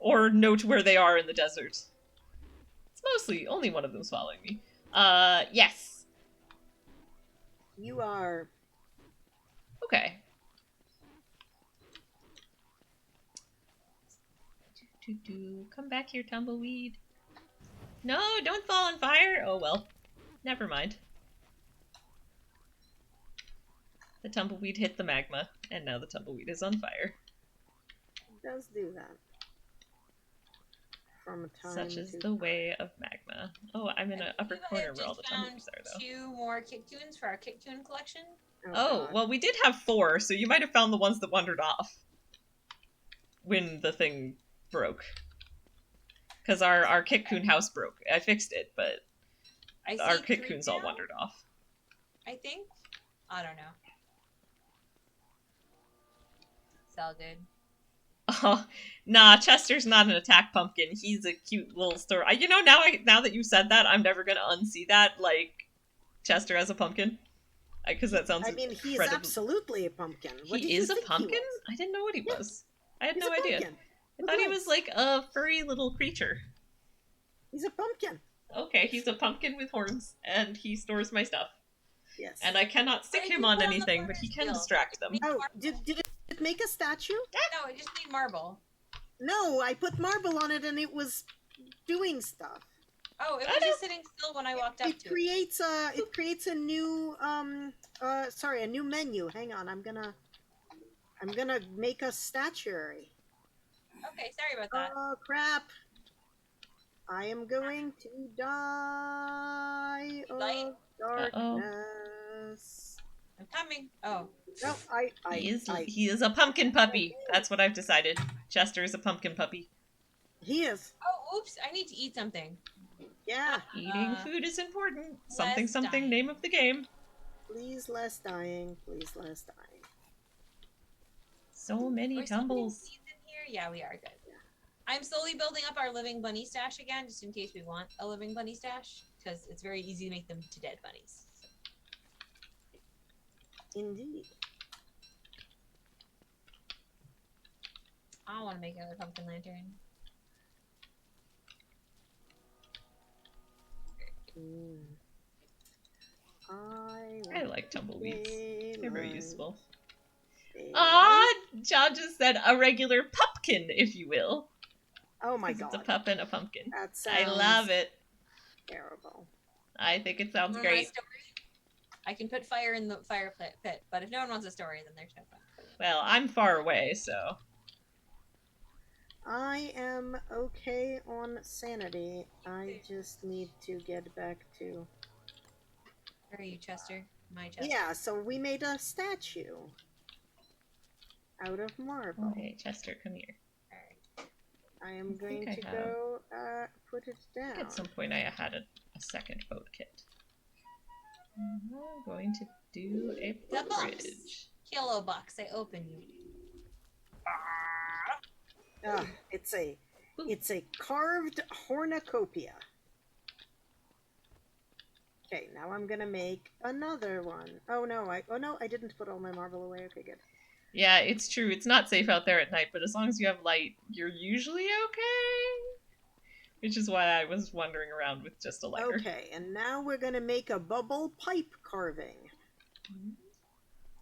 Or note where they are in the desert. It's mostly only one of them's following me. Yes. You are. Okay. Come back here, tumbleweed. No, don't fall on fire. Oh well. Never mind. The tumbleweed hit the magma, and now the tumbleweed is on fire. It does do that. From time Such is to the time. way of magma. Oh, I'm in an upper I corner have where all just the found tumbleweeds are, though. 2 more Kit-Toons for our Kit-Toon collection. Oh, God. well, we did have 4, so you might have found the ones that wandered off when the thing broke. Because our Kit-Coon house broke. I fixed it, but I our see 3 Kit-Coons all now, wandered off. I think. I don't know. It's all good. Oh, nah, Chester's not an attack pumpkin. He's a cute little story. You know, now that you said that, I'm never gonna unsee that, like, Chester as a pumpkin. Because that sounds I mean, he is incredible. absolutely a pumpkin. What did He you is a think pumpkin? He was? I didn't know what he Yeah, was. I had He's no a idea. pumpkin. I thought he was Legs. like a furry little creature. He's a pumpkin. Okay, he's a pumpkin with horns, and he stores my stuff. Yes. And I cannot stick What did him you on put the anything, but he furnace can wheel? distract them. Oh, did it make a statue? No, it just need marble. No, I put marble on it and it was doing stuff. Oh, it I was know. just sitting still when I walked up It to it. creates a new a new menu. Hang on, I'm gonna make a statuary. Okay, sorry about that. Oh crap! I am going to die Light? of darkness. I'm coming. Oh. No, He is a pumpkin puppy. That's what I've decided. Chester is a pumpkin puppy. He is. Oh, oops. I need to eat something. Yeah. Eating food is important. Something, less something, dying. name of the game. Please less dying. Please less dying. So many We're still getting tumbles. seeds in here? Yeah, we are good. I'm slowly building up our living bunny stash again, just in case we want a living bunny stash, because it's very easy to make them to dead bunnies. Indeed. I want to make another pumpkin lantern. Mm. I like tumbleweeds. They're very useful. Daylight. Ah, John just said a regular pumpkin, if you will. Oh my 'Cause god. It's a pup and a pumpkin. That sounds I love it. terrible. I think it sounds Want my great. story? I can put fire in the fire pit, but if no one wants a story, then there's no fun. Well, I'm far away, so. I am okay on sanity. I just need to get back to... Where are you, Chester? My Chester. Yeah, so we made a statue out of marble. Okay, Chester, come here. Alright. I am I think going I to have- go put it down. At some point, I had a second boat kit. I'm going to do a The box. bridge. Kilo box, I open you. It's a carved cornucopia. Okay, now I'm gonna make another one. Oh no, I didn't put all my marble away. Okay, good. Yeah, it's true. It's not safe out there at night, but as long as you have light, you're usually okay. Which is why I was wandering around with just a lighter. Okay, and now we're gonna make a bubble pipe carving.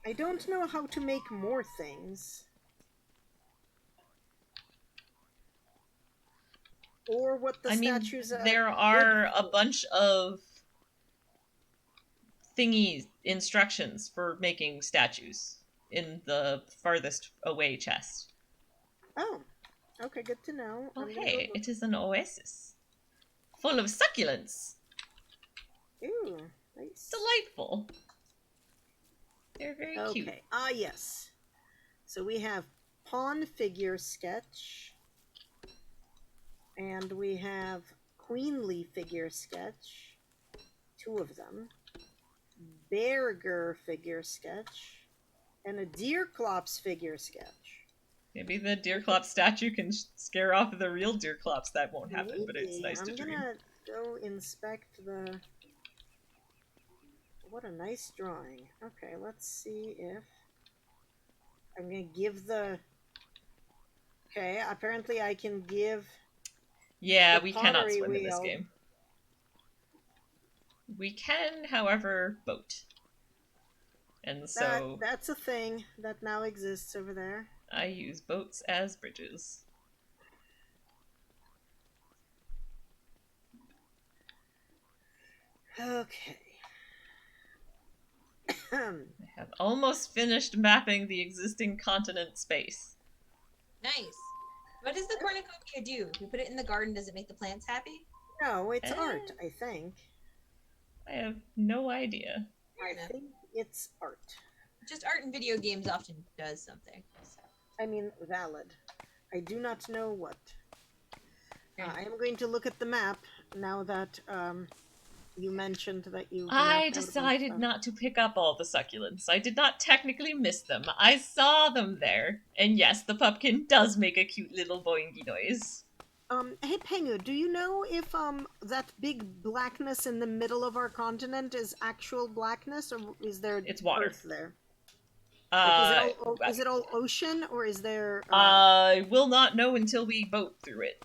I don't know how to make more things. Or what the statues are. There are a bunch of thingy instructions for making statues in the farthest away chest. Oh, okay, good to know. Oh, I'm gonna hey, go it is an oasis. Full of succulents. Ooh, nice. Delightful. They're very cute. Okay, yes. So we have pawn figure sketch. And we have queenly figure sketch. 2 of them. Berger figure sketch. And a Deerklops figure sketch. Maybe the Deerklops statue can scare off the real Deerklops. That won't happen, but it's Maybe. nice to I'm dream. gonna go inspect the what a nice drawing. Okay, let's see if I'm gonna give the. Okay, apparently I can give. Yeah, The we cannot pottery swim in this wheel. game. We can, however, boat. And so That's a thing that now exists over there. I use boats as bridges. Okay. I have almost finished mapping the existing continent space. Nice. What does the cornucopia do? If we put it in the garden, does it make the plants happy? No, it's Eh. art, I think. I have no idea. I think it's art. Just art in video games often does something. So. I mean, valid. I do not know what. Fair enough. I am going to look at the map now that you mentioned that you. I decided not to pick up all the succulents. I did not technically miss them. I saw them there. And yes, the pumpkin does make a cute little boingy noise. Hey Pengu, do you know if that big blackness in the middle of our continent is actual blackness, or is there It's water. earth there? Like, is it all ocean, or is there? I will not know until we boat through it.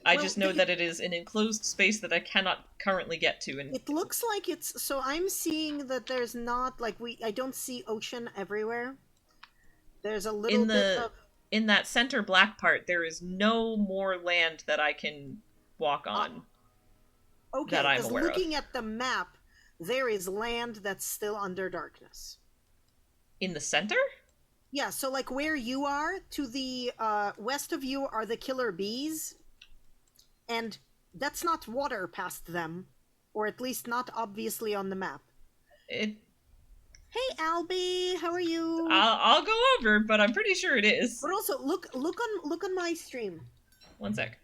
I Well, just know that it is an enclosed space that I cannot currently get to. And It looks like it's. So I'm seeing that there's not like I don't see ocean everywhere. There's a little bit of. in that center black part, there is no more land that I can walk on. Okay, that I'm because aware looking at the map, there is land that's still under darkness. In the center? Yeah, so like where you are, to the west of you are the killer bees, and that's not water past them, or at least not obviously on the map. It. Hey, Albie, how are you? I'll go over, but I'm pretty sure it is. But also look on my stream. One sec.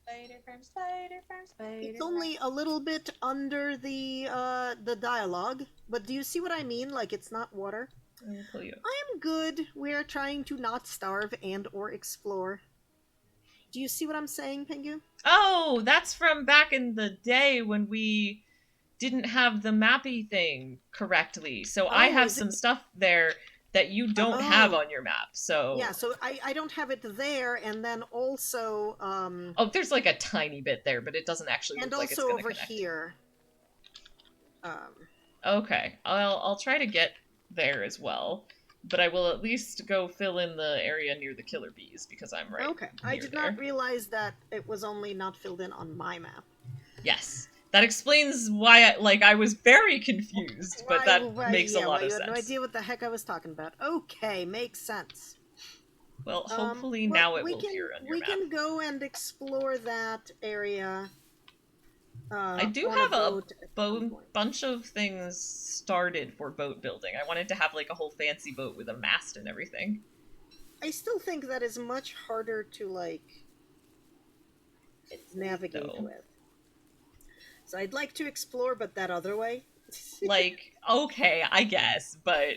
Spider from spider from spider. It's only a little bit under the dialogue, but do you see what I mean? Like it's not water. I'll pull you up. I am good. We're trying to not starve and or explore. Do you see what I'm saying, Pengu? Oh, that's from back in the day when we didn't have the mappy thing correctly. So I have some stuff there that you don't have on your map. So yeah, so I don't have it there, and then also oh, there's like a tiny bit there, but it doesn't actually and look like it's also gonna over connect. here. Okay, I'll try to get there as well, but I will at least go fill in the area near the killer bees because I'm right. Okay, I did not realize that it was only not filled in on my map. Yes, that explains why I was very confused, but that makes a lot of you sense. had no idea what the heck I was talking about. Okay, makes sense. Well, hopefully now it will appear on your we map. can go and explore that area. I do have a bunch of things started for boat building. I wanted to have like a whole fancy boat with a mast and everything. I still think that is much harder to like navigate with. So I'd like to explore, but that other way. Like, okay, I guess, but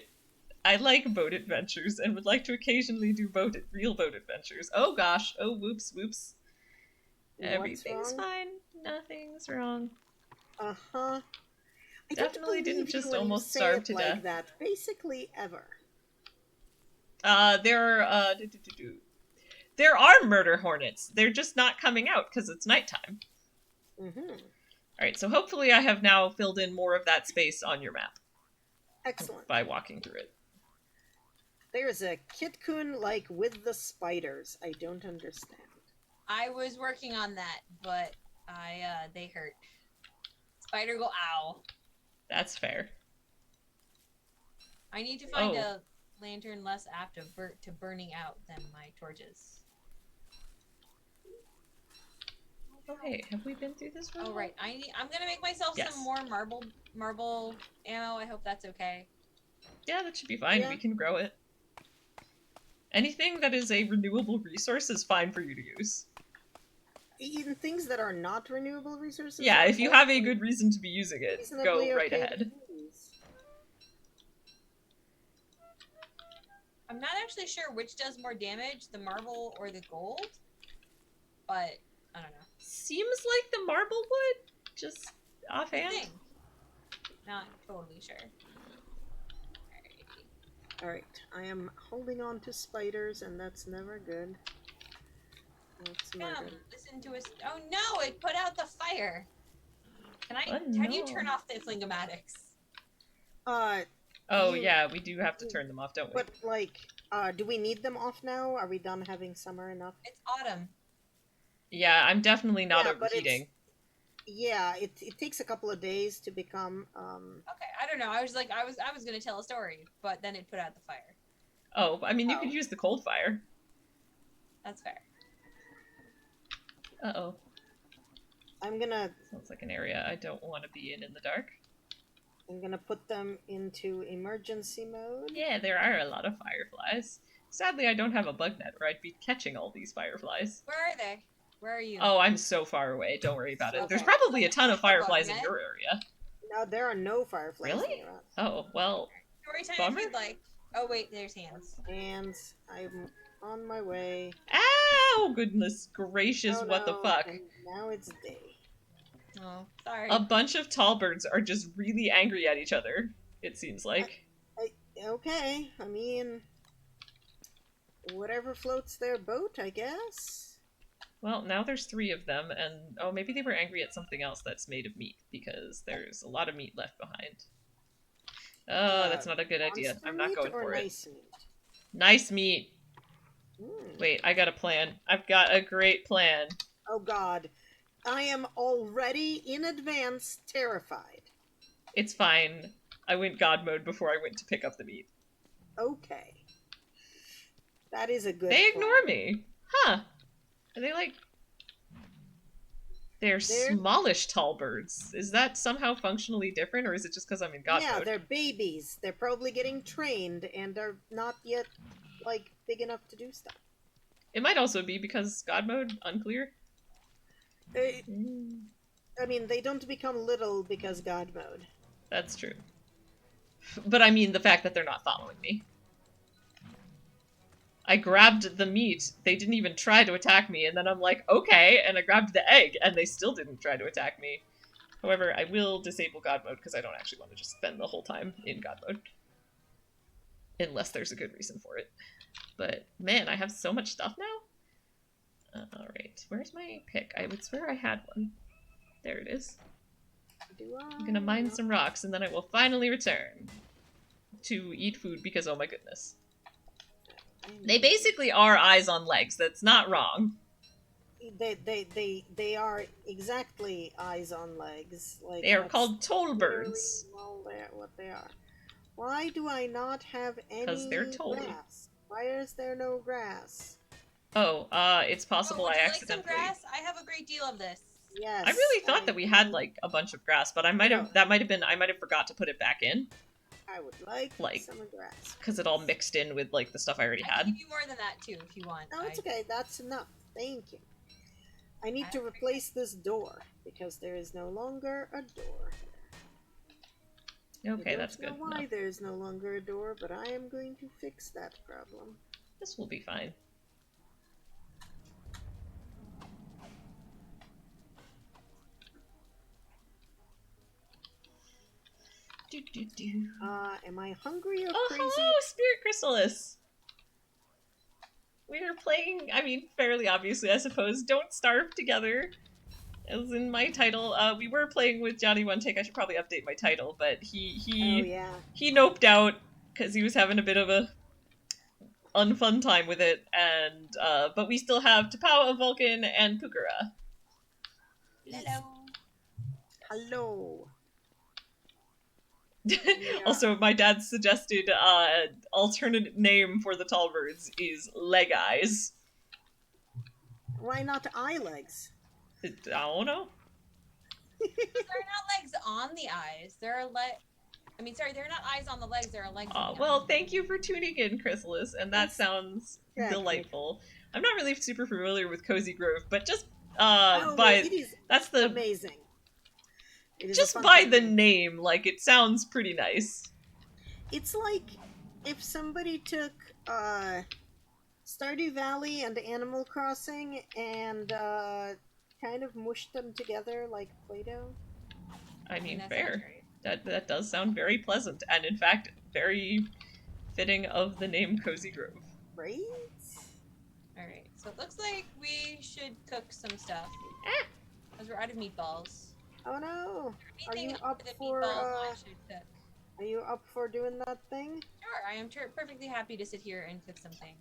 I like boat adventures and would like to occasionally do real boat adventures. Oh gosh, oh whoops, whoops. Everything's fine. Nothing's wrong. Uh-huh. I Definitely didn't just when almost you say starve it to like death. that. Basically ever. There are murder hornets. They're just not coming out because it's nighttime. Mm-hmm. Alright, so hopefully I have now filled in more of that space on your map. Excellent. By walking through it. There's a Kitkun like with the spiders. I don't understand. I was working on that, but they hurt. Spider go ow. That's fair. I need to find a lantern less apt to burning out than my torches. Okay, have we been through this one? Oh right, I'm gonna make myself some more marble ammo. I hope that's okay. Yeah, that should be fine. Yeah. We can grow it. Anything that is a renewable resource is fine for you to use. Even things that are not renewable resources. Yeah, if you have a good reason to be using it, go right ahead. I'm not actually sure which does more damage, the marble or the gold, but I don't know. Seems like the marble would. Just I offhand? think. Not totally sure. Alrighty. Alright, I am holding on to spiders, and that's never good. That's Come, murder. listen to us. Oh no! It put out the fire. Can I? Oh, How do you no. turn off the flingamatics? Oh, You- yeah, we do have to turn them off, don't we? But, like, do we need them off now? Are we done having summer enough? It's autumn. Yeah, I'm definitely not Yeah, but overheating. Yeah, it takes a couple of days to become, Okay, I don't know. I was like, I was gonna tell a story, but then it put out the fire. Oh, I mean, you Oh. could use the cold fire. That's fair. Uh-oh. I'm gonna Sounds like an area I don't want to be in the dark. put them into emergency mode. Yeah, there are a lot of fireflies. Sadly, I don't have a bug net, or I'd be catching all these fireflies. Where are they? Where are you? Oh, I'm so far away. Don't worry about it. Okay. There's probably a ton of fireflies in net? your area. No, there are no fireflies Really? near us. Oh, well, Story time Bummer. if you'd like. Oh wait, there's hands. And I'm on my way. ow! Goodness gracious, Oh, what the no, fuck? and now it's day. Oh, sorry. A bunch of tall birds are just really angry at each other, it seems like. Okay, I mean, whatever floats their boat, I guess. Well, now there's 3 of them, and oh, maybe they were angry at something else that's made of meat, because there's a lot of meat left behind. Oh, that's not a good idea. Monster I'm not meat going or for it. nice meat? Nice meat. Mm. Wait, I got a plan. I've got a great plan. Oh God, I am already in advance terrified. It's fine. I went God mode before I went to pick up the meat. Okay, that is a good. They plan. ignore me. Huh. Are they like... They're smallish tall birds. Is that somehow functionally different, or is it just because I'm in God Yeah, mode? they're babies. They're probably getting trained and are not yet, like, big enough to do stuff. It might also be because God mode, unclear. I mean, they don't become little because God mode. That's true. But I mean the fact that they're not following me. I grabbed the meat, they didn't even try to attack me, and then I'm like, okay, and I grabbed the egg, and they still didn't try to attack me. However, I will disable God mode, because I don't actually want to just spend the whole time in God mode. Unless there's a good reason for it. But, man, I have so much stuff now? Alright, where's my pick? I would swear I had one. There it is. I'm gonna mine some rocks, and then I will finally return to eat food, because oh my goodness. They basically are eyes on legs, that's not wrong. They are exactly eyes on legs. Like They are that's called toll literally birds. all what they are. Why do I not have any 'Cause they're toll. grass? Why is there no grass? Oh, it's possible would I you like some accidentally... grass? I have a great deal of this. Yes. I really thought that we had, like, a bunch of grass, but I might have forgot to put it back in, I would like some grass. because it all mixed in with, like, the stuff I already I had. can give you more than that too if you want. No, it's okay. That's enough. Thank you. I need to replace this door because there is no longer a door. Okay, I that's don't good know why enough. there is no longer a door, but I am going to fix that problem. This will be fine. Am I hungry or Oh, crazy? hello, Spirit Chrysalis! We are playing, I mean, fairly obviously, I suppose, Don't Starve Together, as in my title. We were playing with Johnny One Take. I should probably update my title, but he noped out, because he was having a bit of a unfun time with it, and, but we still have Tapawa, Vulcan, and Pukara. Hello. Hello. Also, my dad suggested alternate name for the tall birds is Leg Eyes. Why not eye legs? I don't know. There are not legs on the eyes. There are they're not eyes on the legs. There are legs. On the Well, eyes. thank you for tuning in, Chrysalis, and that sounds delightful. I'm not really super familiar with Cozy Grove, but just it is that's the amazing. It is just a fun by time the game. name, like it sounds pretty nice. It's like if somebody took Stardew Valley and Animal Crossing and kind of mushed them together like Play-Doh. I mean, that sounds fair. great. That does sound very pleasant, and in fact, very fitting of the name Cozy Grove. Right? Alright, so it looks like we should cook some stuff. Because we're out of meatballs. Oh no! Are Anything you other up than for meatballs I should cook? Are you up for doing that thing? Sure, I am perfectly happy to sit here and cook something.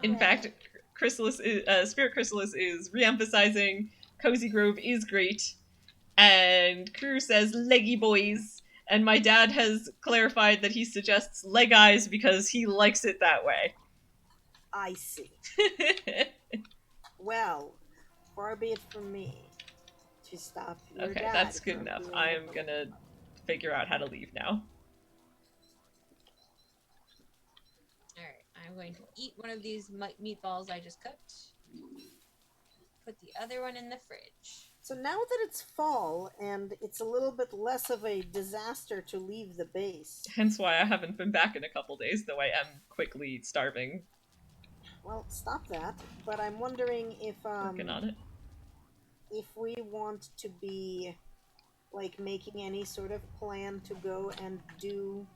In Okay. fact, Spirit Chrysalis is re-emphasizing Cozy Grove is great, and Crew says leggy boys, and my dad has clarified that he suggests leg eyes because he likes it that way. I see. Well, far be it from me to stop your Okay, dad that's good from enough. doing I'm what- gonna figure out how to leave now. Alright, I'm going to eat one of these meatballs I just cooked. Put the other one in the fridge. So now that it's fall and it's a little bit less of a disaster to leave the base, Hence why I haven't been back in a couple days, though I am quickly starving. well, stop that. But I'm wondering Working on it. if we want to be like making any sort of plan to go and do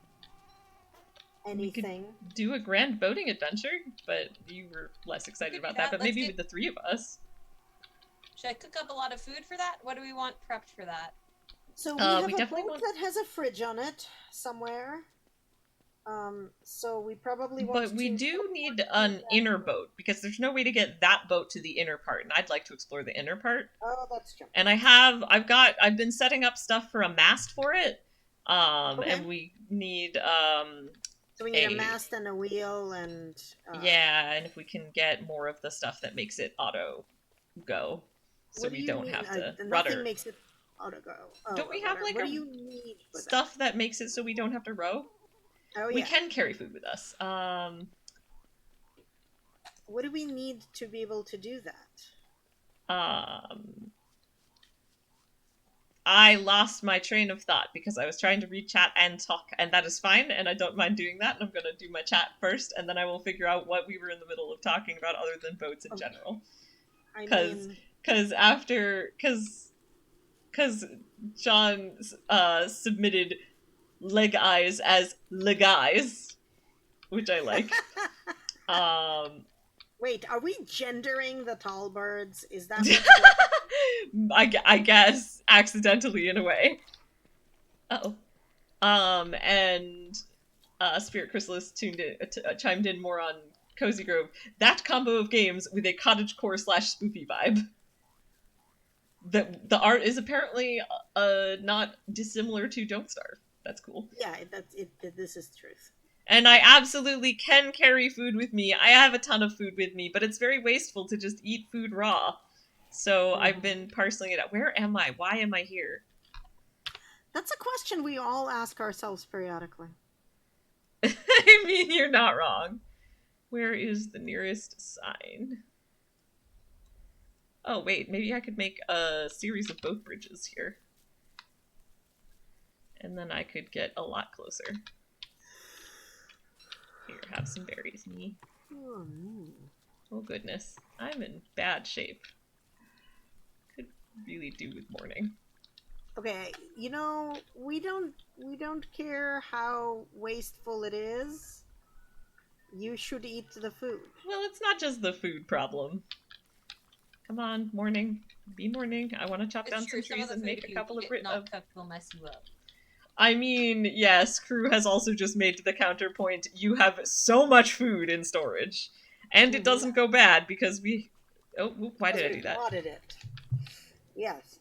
We could anything. do a grand boating adventure, but you were less excited We could about do that. that. But Let's maybe get- with the three of us. Should I cook up a lot of food for that? What do we want prepped for that? So we We have a definitely boat want- that has a fridge on it somewhere. So we probably want But we to do need an inner boat, because there's no way to get that boat to the inner part, and I'd like to explore the inner part. Oh, that's true. And I've been setting up stuff for a mast for it. Okay. And we need So we need a a- mast and a wheel and yeah, and if we can get more of the stuff that makes it auto go, so what do we you don't mean? have to Nothing rudder. makes it auto go. Oh, Don't we a have, rudder. like, what a do you need for Stuff that makes it so we don't have to row. that? Oh We yeah. can carry food with us. What do we need to be able to do that? I lost my train of thought because I was trying to read chat and talk, and that is fine, and I don't mind doing that, and I'm gonna do my chat first, and then I will figure out what we were in the middle of talking about other than boats in Okay. general. I 'Cause- mean, Because John submitted leg eyes as leg eyes, which I like. wait, are we gendering the tall birds? Is that I guess accidentally in a way. Uh-oh. And Spirit Chrysalis chimed in more on Cozy Grove. That combo of games with a cottagecore / spoopy vibe. The art is apparently not dissimilar to Don't Starve. That's cool. yeah, that's it. This is truth. And I absolutely can carry food with me. I have a ton of food with me, but it's very wasteful to just eat food raw. So I've been parceling it out. Where am I? Why am I here? That's a question we all ask ourselves periodically. I mean, you're not wrong. Where is the nearest sign? Oh, wait, maybe I could make a series of boat bridges here. And then I could get a lot closer. Here, have some berries, me. Oh, no. Oh, goodness. I'm in bad shape. Could really do with morning. Okay, you know, we don't care how wasteful it is. You should eat the food. Well, it's not just the food problem. Come on, morning. Be morning. I want to chop down It's true. some Some trees of the and food, make if a you couple eat of... it not cooked, will mess you up. I mean, yes, Crew has also just made the counterpoint. You have so much food in storage. And it doesn't go bad because we... Oh, why did I do that? Wadded it. Yes.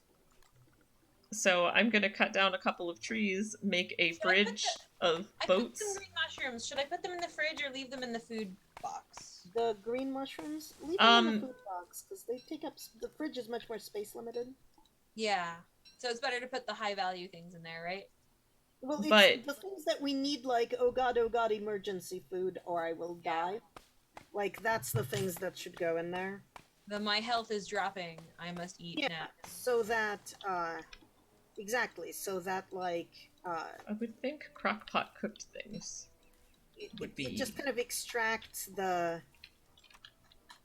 So I'm going to cut down a couple of trees, make a Should I put bridge of I cooked boats. some green mushrooms. Should I put them in the fridge or leave them in the food box? The green mushrooms, leave them in the Um, food box because they take up. The fridge is much more space limited. Yeah. So it's better to put the high value things in there, right? Well, it's But- the things that we need, like oh god, emergency food, or I will die. Like that's the things that should go in there. My health is dropping. I must eat Yeah. now. So that, exactly. So that like, I would think crockpot cooked things. Would be- it just kind of extracts the.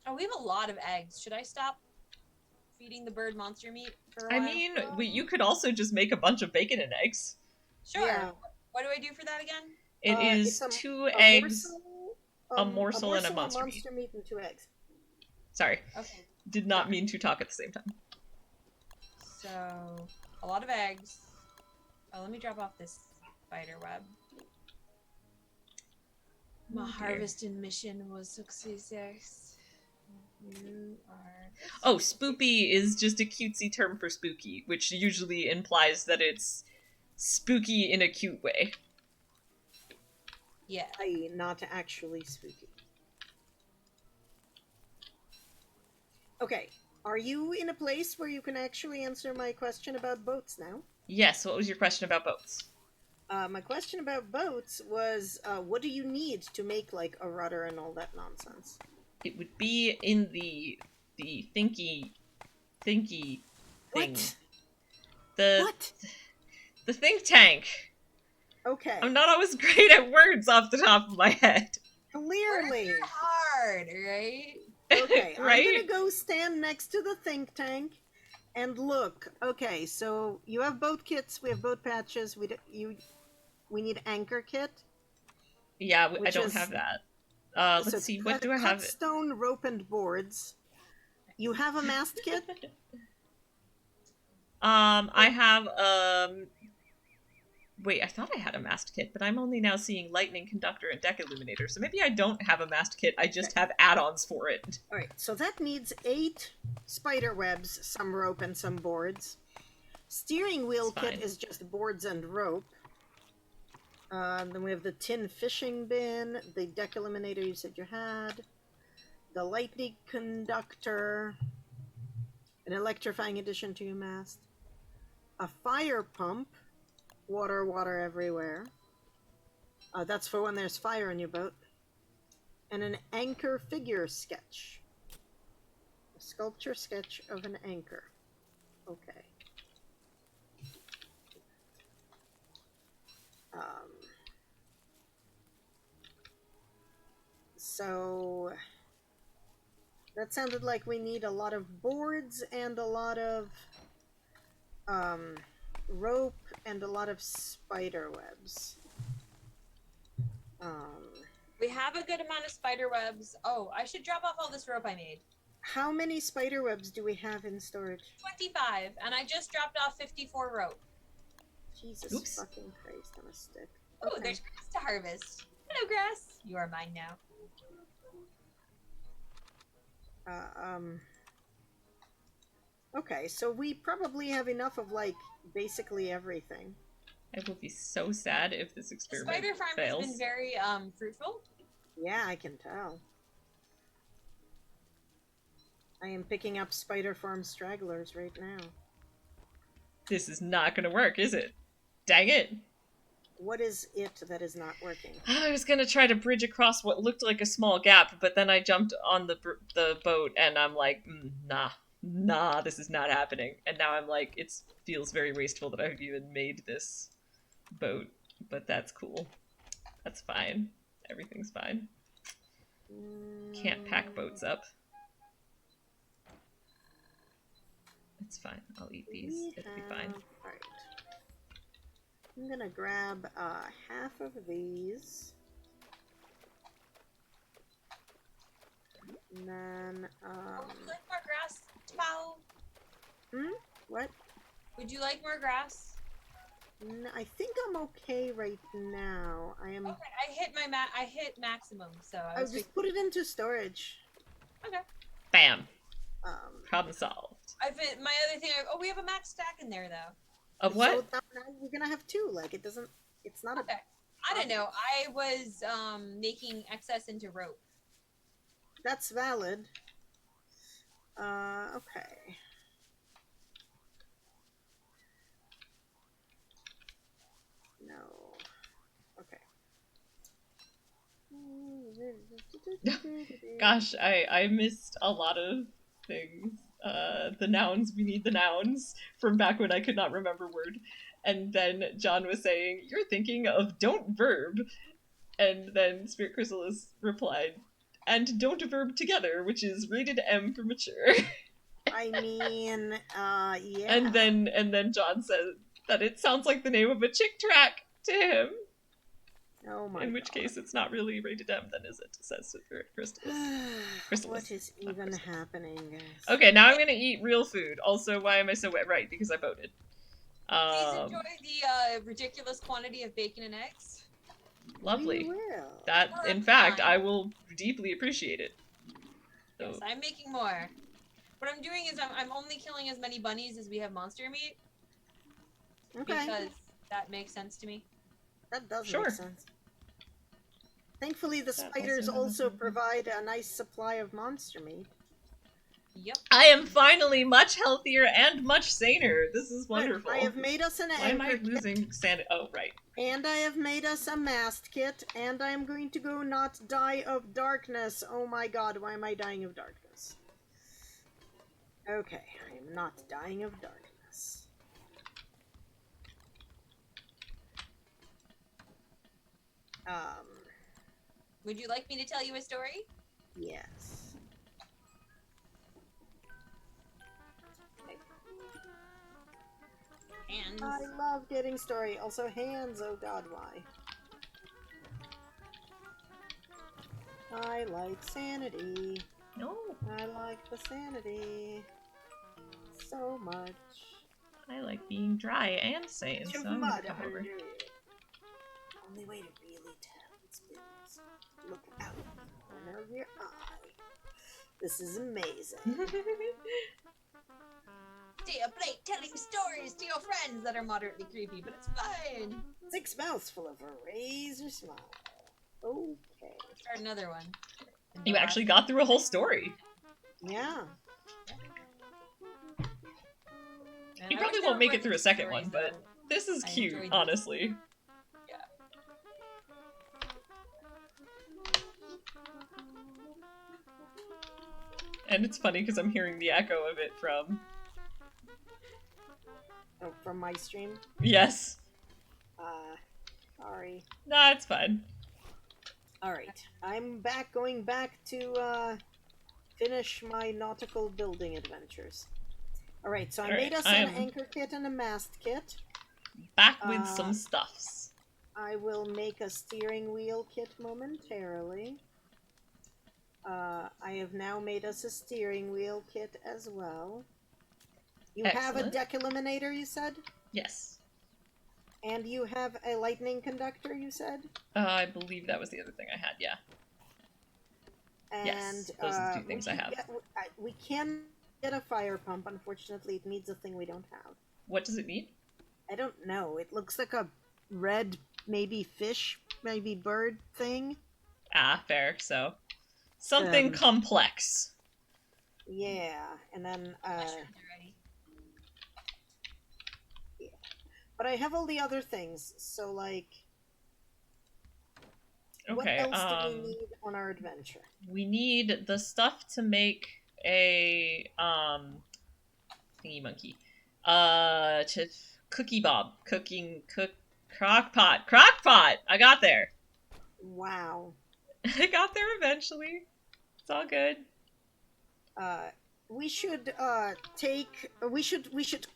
Oh, we have a lot of eggs. Should I stop feeding the bird monster meat for a while? I mean, you could also just make a bunch of bacon and eggs. Sure. Yeah. What do I do for that again? It is It's 2 a eggs, morsel, a morsel, and a of monster meat. monster meat and 2 eggs. Sorry, Okay. did not mean to talk at the same time. So, a lot of eggs. Oh, let me drop off this spider web. My Oh, dear. harvesting mission was success. You are. Oh, spoopy is just a cutesy term for spooky, which usually implies that it's spooky in a cute way. Yeah. I.e., not actually spooky. Okay, are you in a place where you can actually answer my question about boats now? Yes, what was your question about boats? My question about boats was, what do you need to make, like, a rudder and all that nonsense? It would be in the thinky thing. What? The What? the think tank. Okay, I'm not always great at words off the top of my head. clearly. Words are hard, right? Okay, Right? I'm gonna go stand next to the think tank and look. Okay, so you have boat kits, we have boat patches, we need anchor kit. Yeah, I Which don't is- have that. So Let's see, cut- what do I have? cut stone, rope, and boards. You have a mast kit? I have wait, I thought I had a mast kit, but I'm only now seeing lightning conductor and deck illuminator, so maybe I don't have a mast kit, I just have add-ons for it. Alright, so that needs 8 spider webs, some rope, and some boards. Steering wheel It's kit fine. is just boards and rope. Then we have the tin fishing bin, the deck eliminator you said you had, the lightning conductor, an electrifying addition to your mast, a fire pump, water everywhere. That's for when there's fire in your boat. And an anchor figure sketch. A sculpture sketch of an anchor. Okay. So that sounded like we need a lot of boards and a lot of rope and a lot of spider webs. We have a good amount of spider webs. Oh, I should drop off all this rope I made. How many spider webs do we have in storage? 25, and I just dropped off 54 rope. Jesus Oops. fucking Christ on a stick. Oh, Okay. there's grass to harvest. Hello, grass. You are mine now. Okay, so we probably have enough of, like, basically everything. I will be so sad if this The experiment spider farm fails. has been very fruitful. Yeah, I can tell. I am picking up spider farm stragglers right now. This is not gonna work, is it? Dang it. What is it that is not working? I was gonna try to bridge across what looked like a small gap, but then I jumped on the boat and I'm like, nah, this is not happening. And now I'm like, it feels very wasteful that I've even made this boat, but that's cool. That's fine. Everything's fine. Can't pack boats up. It's fine. I'll eat these. It'll be fine. Alright. I'm gonna grab half of these. And then, Would you like more grass, Tao? what? Would you like more grass? I think I'm okay right now. I am. Okay, I hit maximum, so I I'll was just put it into storage. okay. Bam. Um, Problem solved. My other thing. We have a max stack in there though. Of what? So now we're gonna have 2. Like, it doesn't. It's not Okay. I don't know. I was making excess into rope. That's valid. Okay. No. Okay. Gosh, I missed a lot of things. The nouns, we need the nouns from back when I could not remember word. And then John was saying, you're thinking of don't verb. And then Spirit Chrysalis replied, and don't verb together, which is rated M for mature. I mean, yeah. And then John says that it sounds like the name of a chick track to him. Oh my In which God. case, it's not really rated M, then, is it? Says Crystal. Crystal What is not even Crystal. happening, guys? Okay, now I'm gonna eat real food. Also, why am I so wet? Right, because I voted. Please enjoy the ridiculous quantity of bacon and eggs. Lovely. We will. That, in fact, I will deeply appreciate it. So, Yes, I'm making more. What I'm doing is I'm only killing as many bunnies as we have monster meat. Okay. Because that makes sense to me. That does Sure. make sense. Thankfully, the That spiders also also doesn't- provide a nice supply of monster meat. Yep. I am finally much healthier and much saner. This is Good. wonderful. I have made us an Why am I anchor kit, losing sanity? Oh, right. and I have made us a mast kit, and I am going to go not die of darkness. Oh my God, why am I dying of darkness? Okay, I am not dying of darkness. Would you like me to tell you a story? Yes. Hands. I love getting story. Also hands, oh God, why? I like sanity. No, I like the sanity so much. I like being dry and sane, so I'm gonna come over. Only way to really tell it's business. Look out of the corner of your eye. This is amazing. Stay up late telling stories to your friends that are moderately creepy, but it's fine. 6 mouths full of a razor smile. Okay. Start another one. You actually got through a whole story. Yeah. And You I probably wish there won't make were it through a more second stories, one, but though. this is I cute, enjoyed this. honestly. Yeah. And it's funny because I'm hearing the echo of it from... Oh, from my stream? Yes. Sorry. Nah, it's fine. Alright. I'm going back to, finish my nautical building adventures. Alright, so I made us an anchor kit and a mast kit. Back with some stuffs. I will make a steering wheel kit momentarily. I have now made us a steering wheel kit as well. You have a Excellent. deck eliminator, you said? Yes. And you have a lightning conductor, you said? I believe that was the other thing I had, yeah. And, Yes, those are the two things I have. We can get a fire pump. Unfortunately, it needs a thing we don't have. What does it need? I don't know. It looks like a red, maybe fish, maybe bird thing. Ah, fair, so... Something complex. Yeah, and then, Mushrooms are ready. yeah. But I have all the other things, so, like... Okay, what else do we need on our adventure? we need the stuff to make a, thingy monkey. Cookie bob. Crock-pot! Crock-pot! I got there! Wow. I got there eventually. It's all good. We should, we should...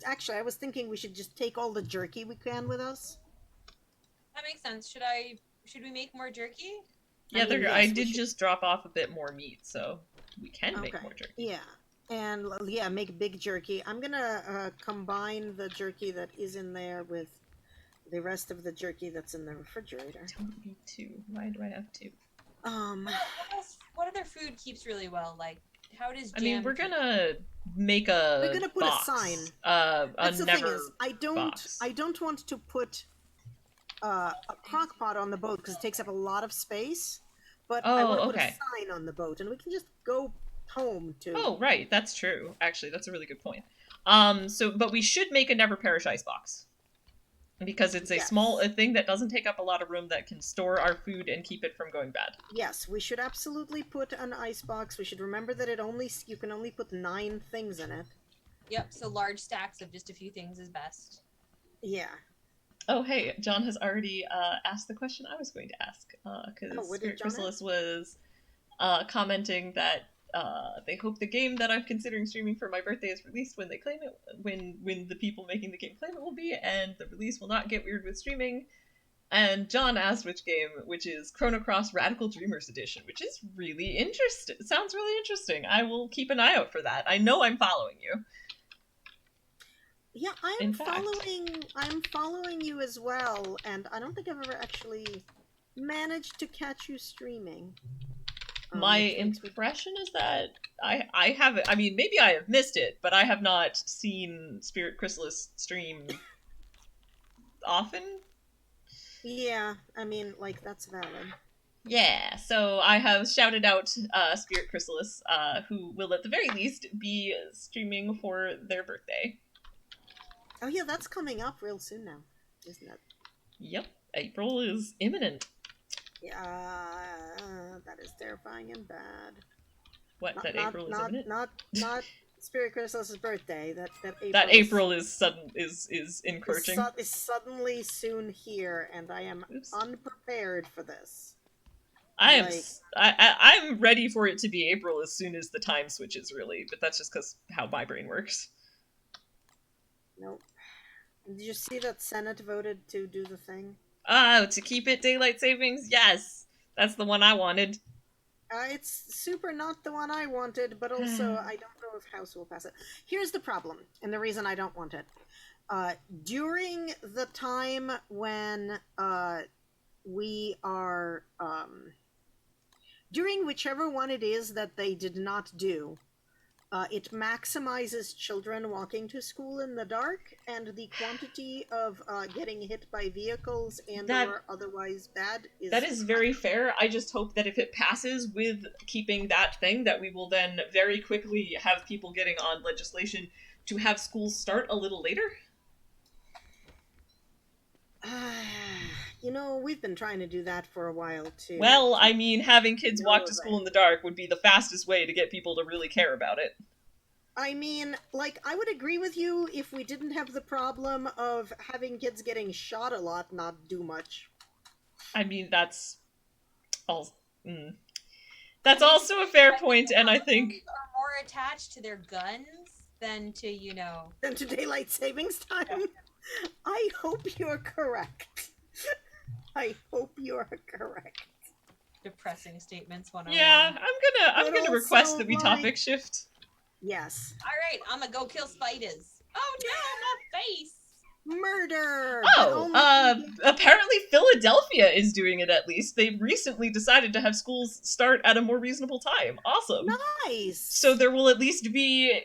Actually, I was thinking we should just take all the jerky we can with us. That makes sense. Should we make more jerky? Yeah, I mean, yes, I we did should. just drop off a bit more meat, so we can make more jerky. Yeah. And, yeah, make big jerky. I'm gonna, combine the jerky that is in there with the rest of the jerky that's in the refrigerator. Don't need two. Why do I have two? What other food keeps really well? Like, how does jam... I mean, we're gonna make a We're gonna put box. a sign. That's the thing is, I box. don't want to put a crock pot on the boat because it takes up a lot of space. But I want to put a sign on the boat, and we can just go home to. Oh, right, that's true. Actually, that's a really good point. But we should make a never perish icebox. Because it's a a thing that doesn't take up a lot of room that can store our food and keep it from going bad. Yes, we should absolutely put an icebox. We should remember that you can only put 9 things in it. Yep, so large stacks of just a few things is best. Yeah. Oh, hey, John has already asked the question I was going to ask. Because what did John Chrysalis was commenting that they hope the game that I'm considering streaming for my birthday is released when they claim it, when the people making the game claim it will be, and the release will not get weird with streaming. And John asked which game, which is Chrono Cross Radical Dreamers Edition, which is really interesting. It sounds really interesting. I will keep an eye out for that. I know I'm following you. Yeah, I'm following you as well, and I don't think I've ever actually managed to catch you streaming. My impression is that I haven't. I mean, maybe I have missed it, but I have not seen Spirit Chrysalis stream often. Yeah, I mean, like, that's valid. Yeah, so I have shouted out Spirit Chrysalis, who will at the very least be streaming for their birthday. Oh yeah, that's coming up real soon now, isn't it? Yep, April is imminent. Yeah, that is terrifying and bad. What, April is imminent? Not Spirit Chrysalis' birthday. That April. That April is encroaching. Is suddenly soon here, and I am unprepared for this. I'm ready for it to be April as soon as the time switches, really, but that's just because how my brain works. Nope. Did you see that Senate voted to do the thing? To keep it daylight savings? Yes! That's the one I wanted. It's super not the one I wanted, but also I don't know if House will pass it. Here's the problem, and the reason I don't want it. During the time when we are... during whichever one it is that they did not do, it maximizes children walking to school in the dark, and the quantity of getting hit by vehicles and or otherwise bad is... That is very fair. I just hope that if it passes with keeping that thing, that we will then very quickly have people getting on legislation to have schools start a little later. You know, we've been trying to do that for a while, too. Well, I mean, having kids walk to school in the dark would be the fastest way to get people to really care about it. I mean, like, I would agree with you if we didn't have the problem of having kids getting shot a lot not do much. I mean, that's also a fair point, and I think... are more attached to their guns than to, you know... Than to daylight savings time? I hope you're correct. I hope you're correct. Depressing statements. 101. Yeah, I'm gonna request that we topic shift. Yes. All right, I'm gonna go kill spiders. Oh no, my face! Murder. Oh, apparently Philadelphia is doing it. At least they recently decided to have schools start at a more reasonable time. Awesome. Nice. So there will at least be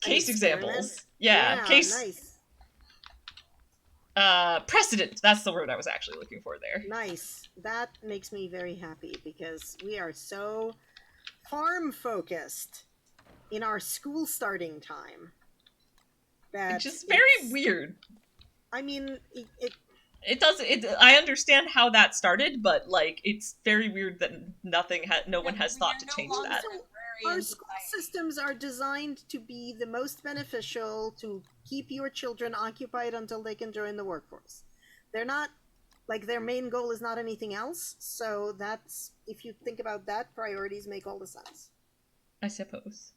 case examples. Yeah, case. Nice. Precedent. That's the word I was actually looking for there. Nice. That makes me very happy because we are so farm focused in our school starting time. It's just very weird. I mean, I understand how that started, but like it's very weird that no one has thought to change that. Our school systems are designed to be the most beneficial to keep your children occupied until they can join the workforce. They're not, like, their main goal is not anything else, so that's, if you think about that, priorities make all the sense. I suppose.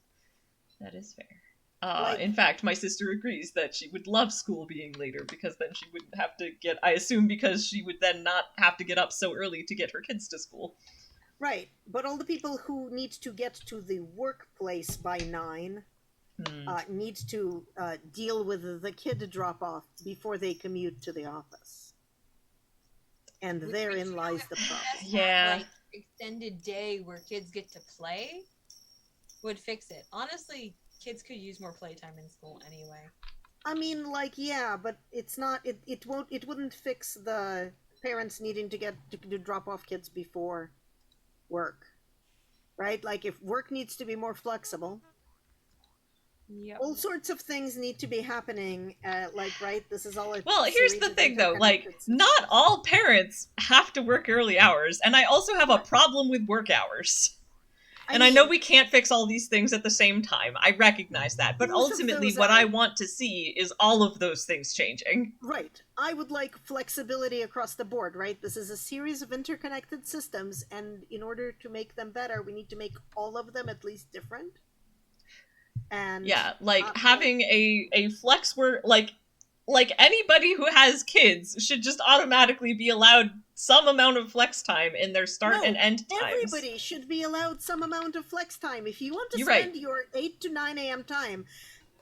That is fair. In fact, my sister agrees that she would love school being later, because then she wouldn't have to I assume because she would then not have to get up so early to get her kids to school. Right, but all the people who need to get to the workplace by 9 need to deal with the kid drop-off before they commute to the office. And therein lies the problem. Yeah. Like, extended day where kids get to play would fix it. Honestly, kids could use more playtime in school anyway. I mean, like, yeah, but it's not, it wouldn't fix the parents needing to drop off kids before work, right? Like, if work needs to be more flexible, yep. All sorts of things need to be happening. Like, right? This is all. Well, here's the thing, though. Like, not all parents have to work early hours, and I also have a problem with work hours. And I know we can't fix all these things at the same time. I recognize that. But Most of ultimately, those what are- I want to see is all of those things changing. Right. I would like flexibility across the board, right? This is a series of interconnected systems, and in order to make them better, we need to make all of them at least different. And Yeah, like having a flex where like anybody who has kids should just automatically be allowed some amount of flex time in their start no, and end times. everybody should be allowed some amount of flex time. If you want to You're spend right. your 8 to 9 a.m. time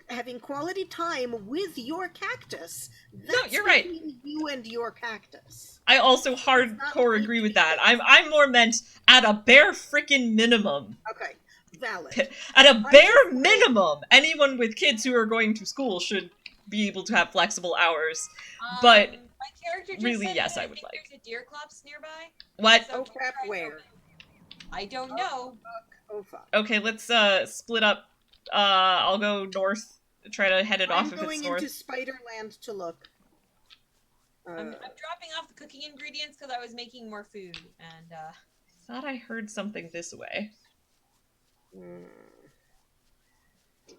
having quality time with your cactus, that's you're right. between you and your cactus. I also hardcore agree with that. I'm more meant at a bare freaking minimum. Okay, valid. At a bare minimum, anyone with kids who are going to school should be able to have flexible hours. But my character just really, said yes, that I would like. There's a deer clumps nearby. What? So Oh crap, where? I don't know. Oh fuck. Okay, let's split up. I'll go north. Try to head it off if it's I'm going north. into Spiderland to look. I'm dropping off the cooking ingredients because I was making more food, and Thought I heard something this way.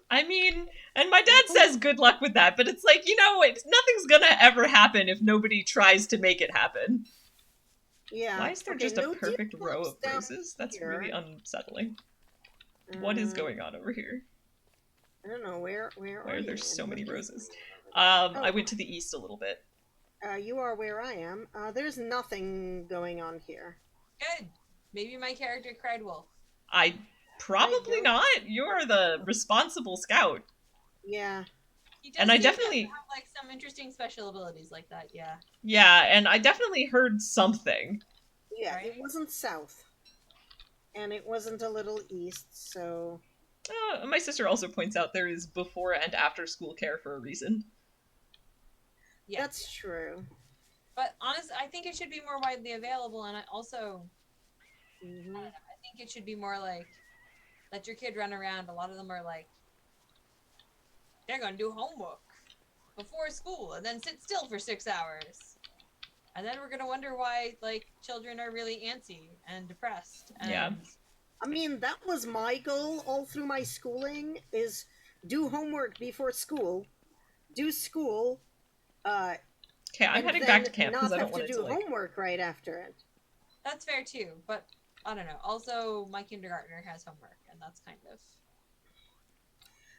I mean, and my dad says good luck with that, but it's like, nothing's gonna ever happen if nobody tries to make it happen. Yeah. Why is there just a perfect row of roses? That's really unsettling. What is going on over here? I don't know, where Why are are you? there so many roses? Oh. I went to the east a little bit. You are where I am. There's nothing going on here. good. Maybe my character cried wolf. Probably not. You're the responsible scout. Yeah. He does And I seem to definitely have, like, some interesting special abilities like that. Yeah. Yeah, and I definitely heard something. Yeah, Right. it wasn't south. And it wasn't a little east, so... My sister also points out there is before and after school care for a reason. Yeah. That's true. But honestly, I think it should be more widely available, and I also, Mm-hmm. I don't know, I think it should be more like, let your kid run around. A lot of them are like, they're gonna do homework before school and then sit still for 6 hours. And then we're gonna wonder why, like, children are really antsy and depressed. And Yeah. I mean, that was my goal all through my schooling, is do homework before school, do school, Okay, I'm and heading then back to camp not because I don't have want to it do to, like... homework right after it. that's fair too, but I don't know. Also, my kindergartner has homework, and that's kind of...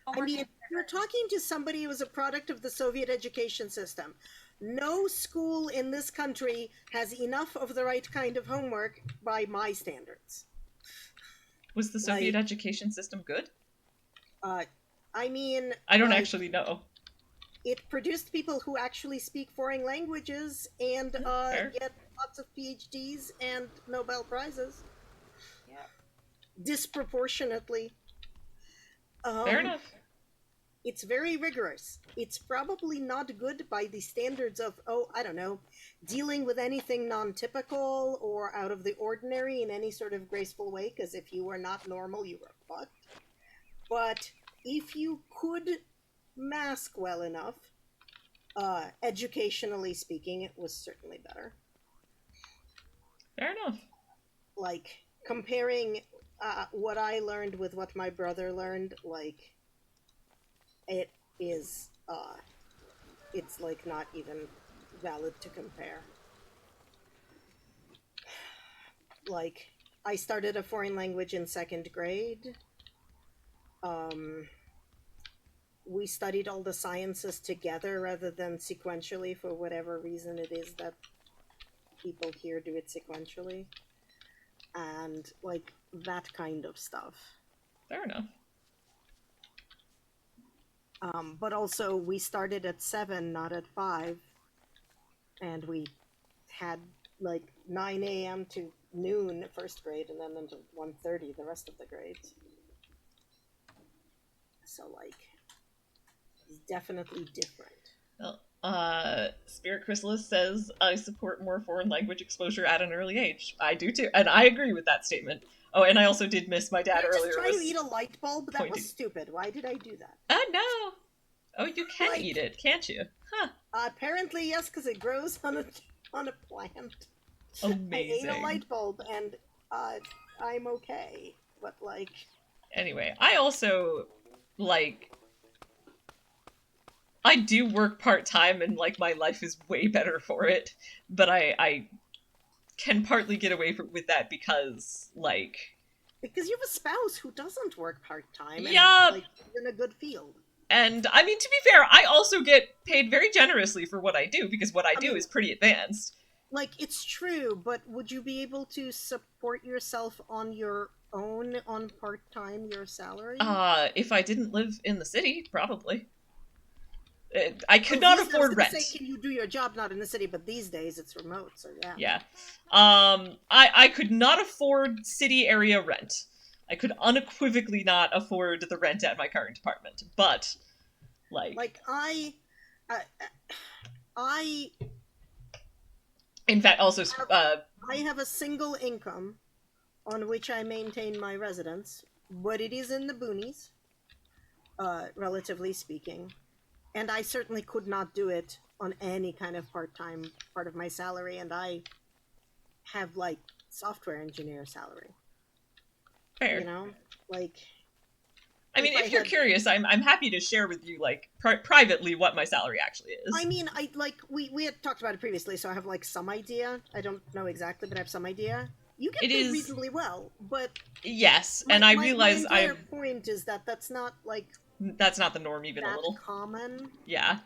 I mean, you're talking to somebody who was a product of the Soviet education system. No school in this country has enough of the right kind of homework by my standards. Was the Soviet education system good? I mean... I don't actually know. It produced people who actually speak foreign languages and get lots of PhDs and Nobel Prizes. Yeah. Disproportionately. Fair enough. It's very rigorous. It's probably not good by the standards of, I don't know, dealing with anything non-typical or out of the ordinary in any sort of graceful way, because if you were not normal, you were fucked. But if you could mask well enough, educationally speaking, it was certainly better. Fair enough. Like, comparing what I learned with what my brother learned, like, it is, it's, like, not even valid to compare. Like, I started a foreign language in 2nd grade. We studied all the sciences together rather than sequentially for whatever reason it is that people here do it sequentially. And, like, that kind of stuff. Fair enough. But also, we started at 7, not at 5. And we had, like, 9 a.m. to noon 1st grade, and then until 1:30 the rest of the grades. So, like, it's definitely different. Well, Spirit Chrysalis says, I support more foreign language exposure at an early age. I do too, and I agree with that statement. Oh, and I also did miss my dad Did I earlier. just try to eat a light bulb? That was stupid. Why did I do that? Oh, no. Oh, you can eat it, can't you? Huh. Apparently, yes, because it grows on a plant. Amazing. I ate a light bulb, and I'm okay. but like, Anyway, I also, like, I do work part-time and, like, my life is way better for it, but I can partly get away with that because, like... because you have a spouse who doesn't work part-time and, Yeah, like, you're in a good field. and, I mean, to be fair, I also get paid very generously for what I do, because what I do mean, is pretty advanced. like, it's true, but would you be able to support yourself on your own on part-time, your salary? If I didn't live in the city, probably. I could Oh, not these days, I was afford gonna rent. say, can you do your job not in the city? But these days it's remote, so yeah. Yeah. I could not afford city area rent. I could unequivocally not afford the rent at my current apartment, but, Like I in fact, also, I have a single income on which I maintain my residence, but it is in the boonies, relatively speaking. And I certainly could not do it on any kind of part-time part of my salary, and I have like software engineer salary. fair. You know? Like, I mean, if you're had... curious, I'm happy to share with you, like, privately what my salary actually is. I mean, we had talked about it previously, so I have like some idea. I don't know exactly, but I have some idea. You get paid reasonably well, but yes, and I realize my entire point is that that's not like that's not the norm even a that little. common. Yeah.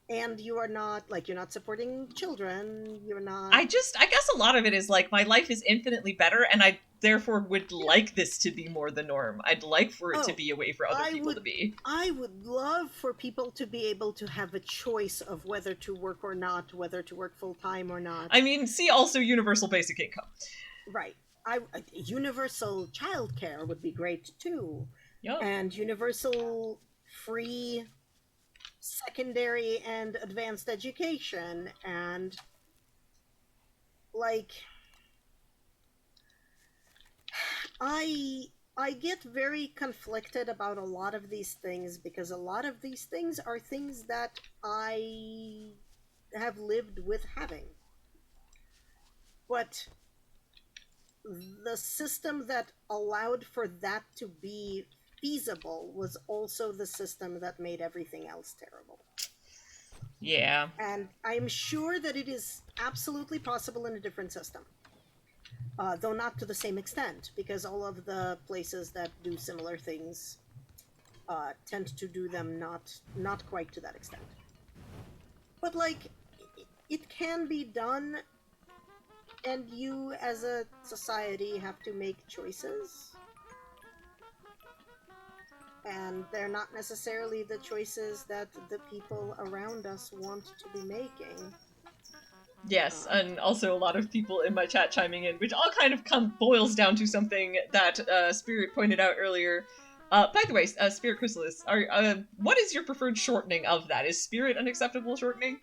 And you are not, like, you're not supporting children, you're not... I guess a lot of it is, like, my life is infinitely better, and I therefore would like this to be more the norm. I'd like for it to be a way for other people to be. I would love for people to be able to have a choice of whether to work or not, whether to work full-time or not. I mean, see also universal basic income. Right. Universal childcare would be great, too. Yep. And universal free secondary and advanced education, and like I get very conflicted about a lot of these things, because a lot of these things are things that I have lived with having, but the system that allowed for that to be feasible was also the system that made everything else terrible. Yeah. And I'm sure that it is absolutely possible in a different system. Though not to the same extent, because all of the places that do similar things tend to do them not quite to that extent. But, like, it can be done, and you as a society have to make choices. And they're not necessarily the choices that the people around us want to be making. Yes, and also a lot of people in my chat chiming in, which all kind of boils down to something that Spirit pointed out earlier. By the way, Spirit Chrysalis, what is your preferred shortening of that? Is Spirit an acceptable shortening?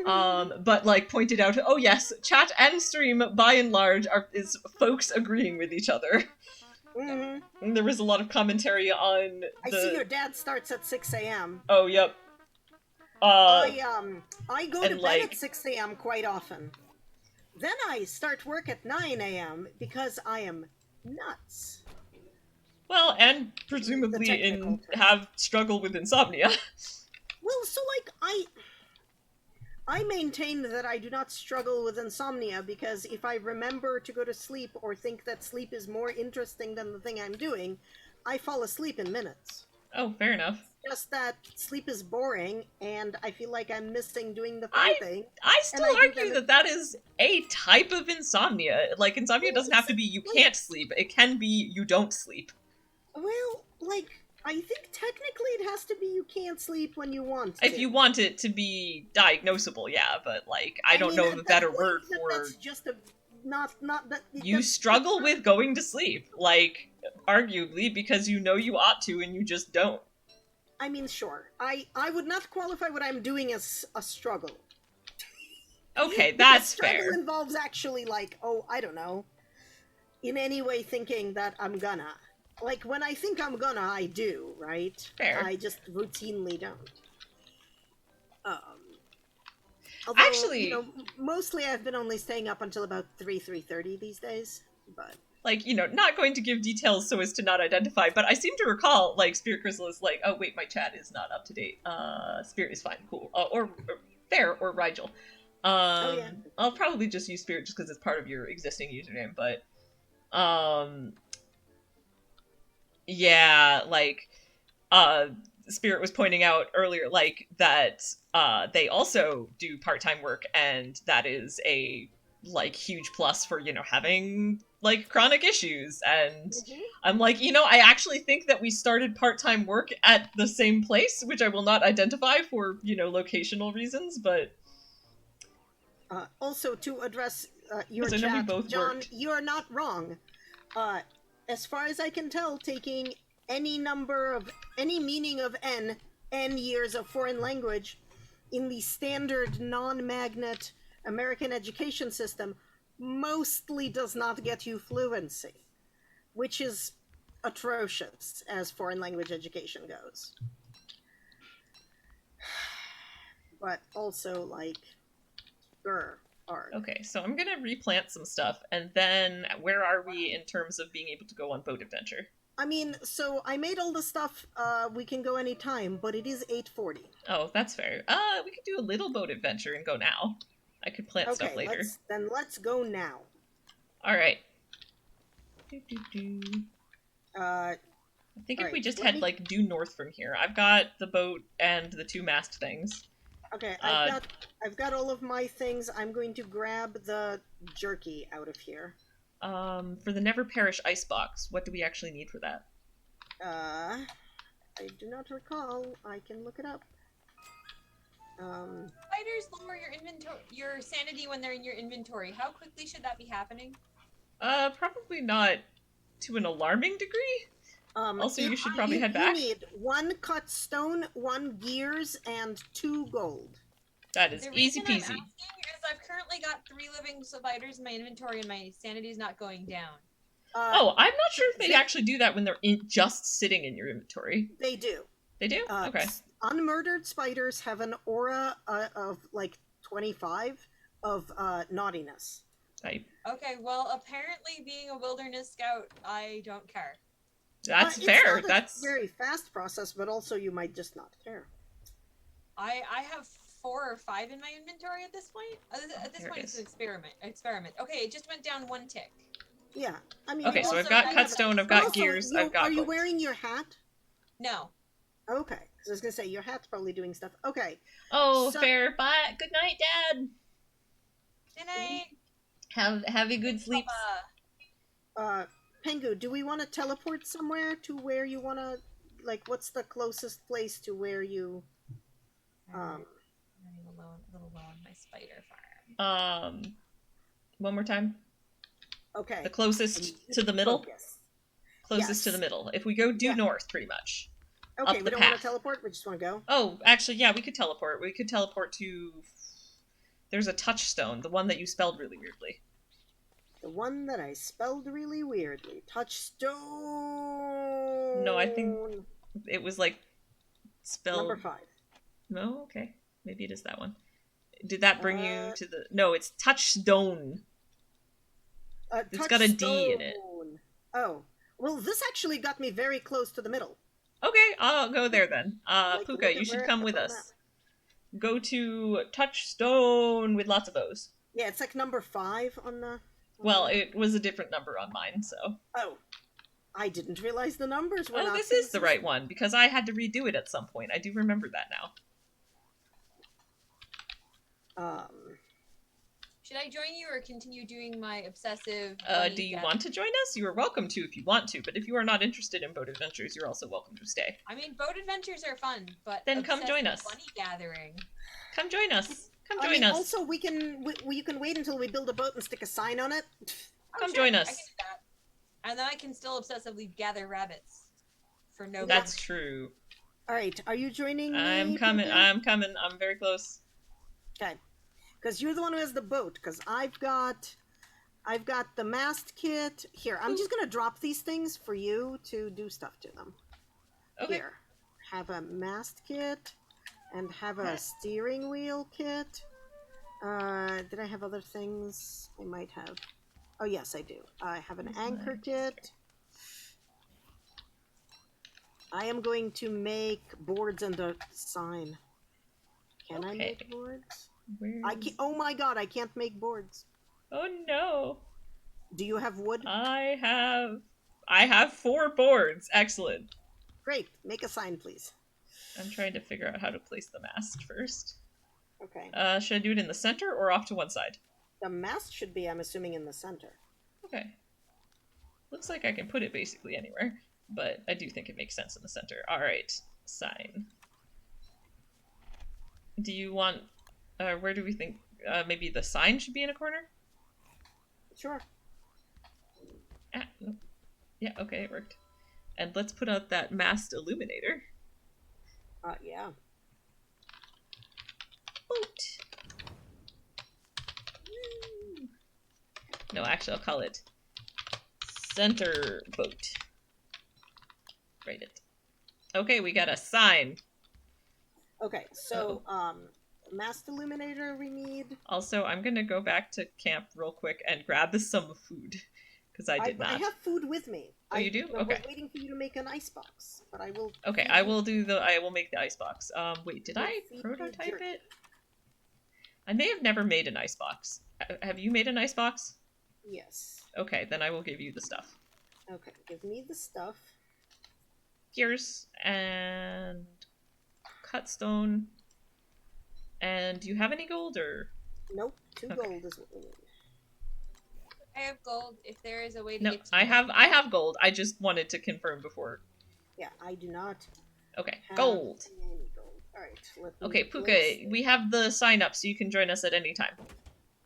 But, like, pointed out, oh yes, chat and stream, by and large, is folks agreeing with each other. Mm-hmm. And there was a lot of commentary on I see your dad starts at 6 a.m. Oh, yep. I go to bed at 6 a.m. quite often. Then I start work at 9 a.m. because I am nuts. Well, and presumably have struggle with insomnia. Well, so, like, I maintain that I do not struggle with insomnia, because if I remember to go to sleep or think that sleep is more interesting than the thing I'm doing, I fall asleep in minutes. Oh, fair enough. Just that sleep is boring, and I feel like I'm missing doing the fun thing. I still argue that is a type of insomnia. Like, insomnia doesn't have to be you can't sleep. It can be you don't sleep. Well, like, I think technically it has to be you can't sleep when you want to. If you want it to be diagnosable, yeah, but, like, I don't know of a better word for... That's just a... Not that... You struggle with going to sleep, like, arguably, because you know you ought to and you just don't. I mean, sure. I would not qualify what I'm doing as a struggle. Okay, that's fair. Struggle involves actually, like, oh, I don't know, in any way thinking that I'm gonna. Like, when I think I'm gonna, I do, right? Fair. I just routinely don't. Although, actually, you know, mostly I've been only staying up until about 3:30 these days, but... like, you know, not going to give details so as to not identify, but I seem to recall, like, Spirit Crystal is like, oh, wait, my chat is not up to date. Spirit is fine, cool. Or Fair, or Rigel. Oh, yeah. I'll probably just use Spirit just because it's part of your existing username, but, yeah, like, Spirit was pointing out earlier, like, that, they also do part-time work, and that is a, like, huge plus for, you know, having, like, chronic issues, and Mhm. I'm like, you know, I actually think that we started part-time work at the same place, which I will not identify for, you know, locational reasons, but... Also, to address your Because I know we chat, both John, worked. you are not wrong. As far as I can tell, taking any number of any meaning of n years of foreign language in the standard non-magnet American education system mostly does not get you fluency, which is atrocious as foreign language education goes. But also, like, hard. Okay, so I'm gonna replant some stuff, and then where are we in terms of being able to go on boat adventure? I mean, so I made all the stuff. We can go anytime, but it is 8:40. Oh, that's fair. We could do a little boat adventure and go now. I could plant stuff Okay, later. let's go now. All right. Uh, I think if Alright, we just let head me- like due north from here, I've got the boat and the two mast things. okay, Uh, I've got all of my things. I'm going to grab the jerky out of here. For the Never Perish icebox, what do we actually need for that? I do not recall. I can look it up. Spiders lower your sanity when they're in your inventory. How quickly should that be happening? Probably not to an alarming degree. Also, you should probably head back. You need 1 cut stone, 1 gears, and 2 gold. That is The easy reason I'm peasy. asking is I've currently got 3 living spiders in my inventory and my sanity's not going down. Oh, I'm not sure if they actually do that when they're just sitting in your inventory. They do. They do? Okay. Unmurdered spiders have an aura of like 25 of naughtiness. Type. Okay, well, apparently being a wilderness scout, I don't care. That's It's fair. not a That's very fast process, but also you might just not care. I have 4 or 5 in my inventory at this point. At this There it point, it's is. an experiment. Okay, it just went down 1 tick. Yeah, I mean. okay. you So also I've got have- cut stone. I've but got also, gears. I've got. Are you gold. wearing your hat? No. Okay, because I was gonna say your hat's probably doing stuff. Okay. Oh, So- fair. Bye. Good night, Dad. Good night. Have a good sleep. Pengu, do we want to teleport somewhere to where you want to? Like, what's the closest place to where you? I'm running a little low on my spider farm. One more time. Okay. The closest to the middle. Focus. Closest to Yes. the middle. If we go due Yeah. north, pretty much. Okay, Up we the don't want path. to teleport. We just want to go. Oh, actually, yeah, we could teleport. We could teleport to. There's a touchstone, the one that you spelled really weirdly. The one that I spelled really weirdly. Touchstone. No, I think it was like spelled. Number 5. No, okay, maybe it is that one. Did that bring you Uh, to the? No, it's touchstone. It's got a D in it. Touchstone. Oh, well, this actually got me very close to the middle. Okay, I'll go there then. Like, Puka, look you at should where come it's with on us. Go to touchstone with lots of O's. Yeah, it's like number 5 on the. Well, it was a different number on mine, so. Oh, I didn't realize the numbers were Oh, not this is the right consistent. one, because I had to redo it at some point. I do remember that now. Should I join you or continue doing my obsessive? Do you want to join us? You are welcome to if you want to, but if you are not interested in boat adventures, you're also welcome to stay. I mean, boat adventures are fun, but Then come join us. Bunny gathering. Come join us. Come I join mean, us. also, you can wait until we build a boat and stick a sign on it. Oh, Come sure, join I us. can do that. And then I can still obsessively gather rabbits for no. That's reason. true. All right, are you joining me? I'm coming. Puka? I'm coming. I'm very close. Okay, because you're the one who has the boat. Because I've got the mast kit here. I'm just gonna drop these things for you to do stuff to them. Okay. Here, have a mast kit, and have a steering wheel kit. Did I have other things? I might have. Oh yes, I do. I have an Where's anchor my- kit. I am going to make boards and a sign. Can I Okay. make boards? Where's... I can't. Oh my god, I can't make boards. Oh no. Do you have wood? I have 4 boards. Excellent. Great. Make a sign, please. I'm trying to figure out how to place the mast first. Okay. Should I do it in the center or off to one side? The mast should be, I'm assuming, in the center. Okay. Looks like I can put it basically anywhere, but I do think it makes sense in the center. Alright, sign. Do you want... where do we think... maybe the sign should be in a corner? Sure. Ah, no. Yeah, okay, it worked. And let's put out that mast illuminator. Yeah. Boat. No, actually, I'll call it center boat. Write it. Okay, we got a sign. Okay, so, mast illuminator we need. Also, I'm gonna go back to camp real quick and grab some food. Because I did not. I have food with me. Oh, you do? I Okay. was waiting for you to make an icebox, but I will... Okay, I will make the icebox. Wait, did I Feed me prototype jerky. it? I may have never made an icebox. Have you made an icebox? Yes. Okay, then I will give you the stuff. Okay, give me the stuff. Gears and cut stone. And do you have any gold or? Nope, 2 Okay. gold is what we need. I have gold. If there is a way to No, get to I have gold. I just wanted to confirm before. Yeah, I do not Okay, have gold. any gold. Alright, let me Okay, place Puka, we have the sign up so you can join us at any time.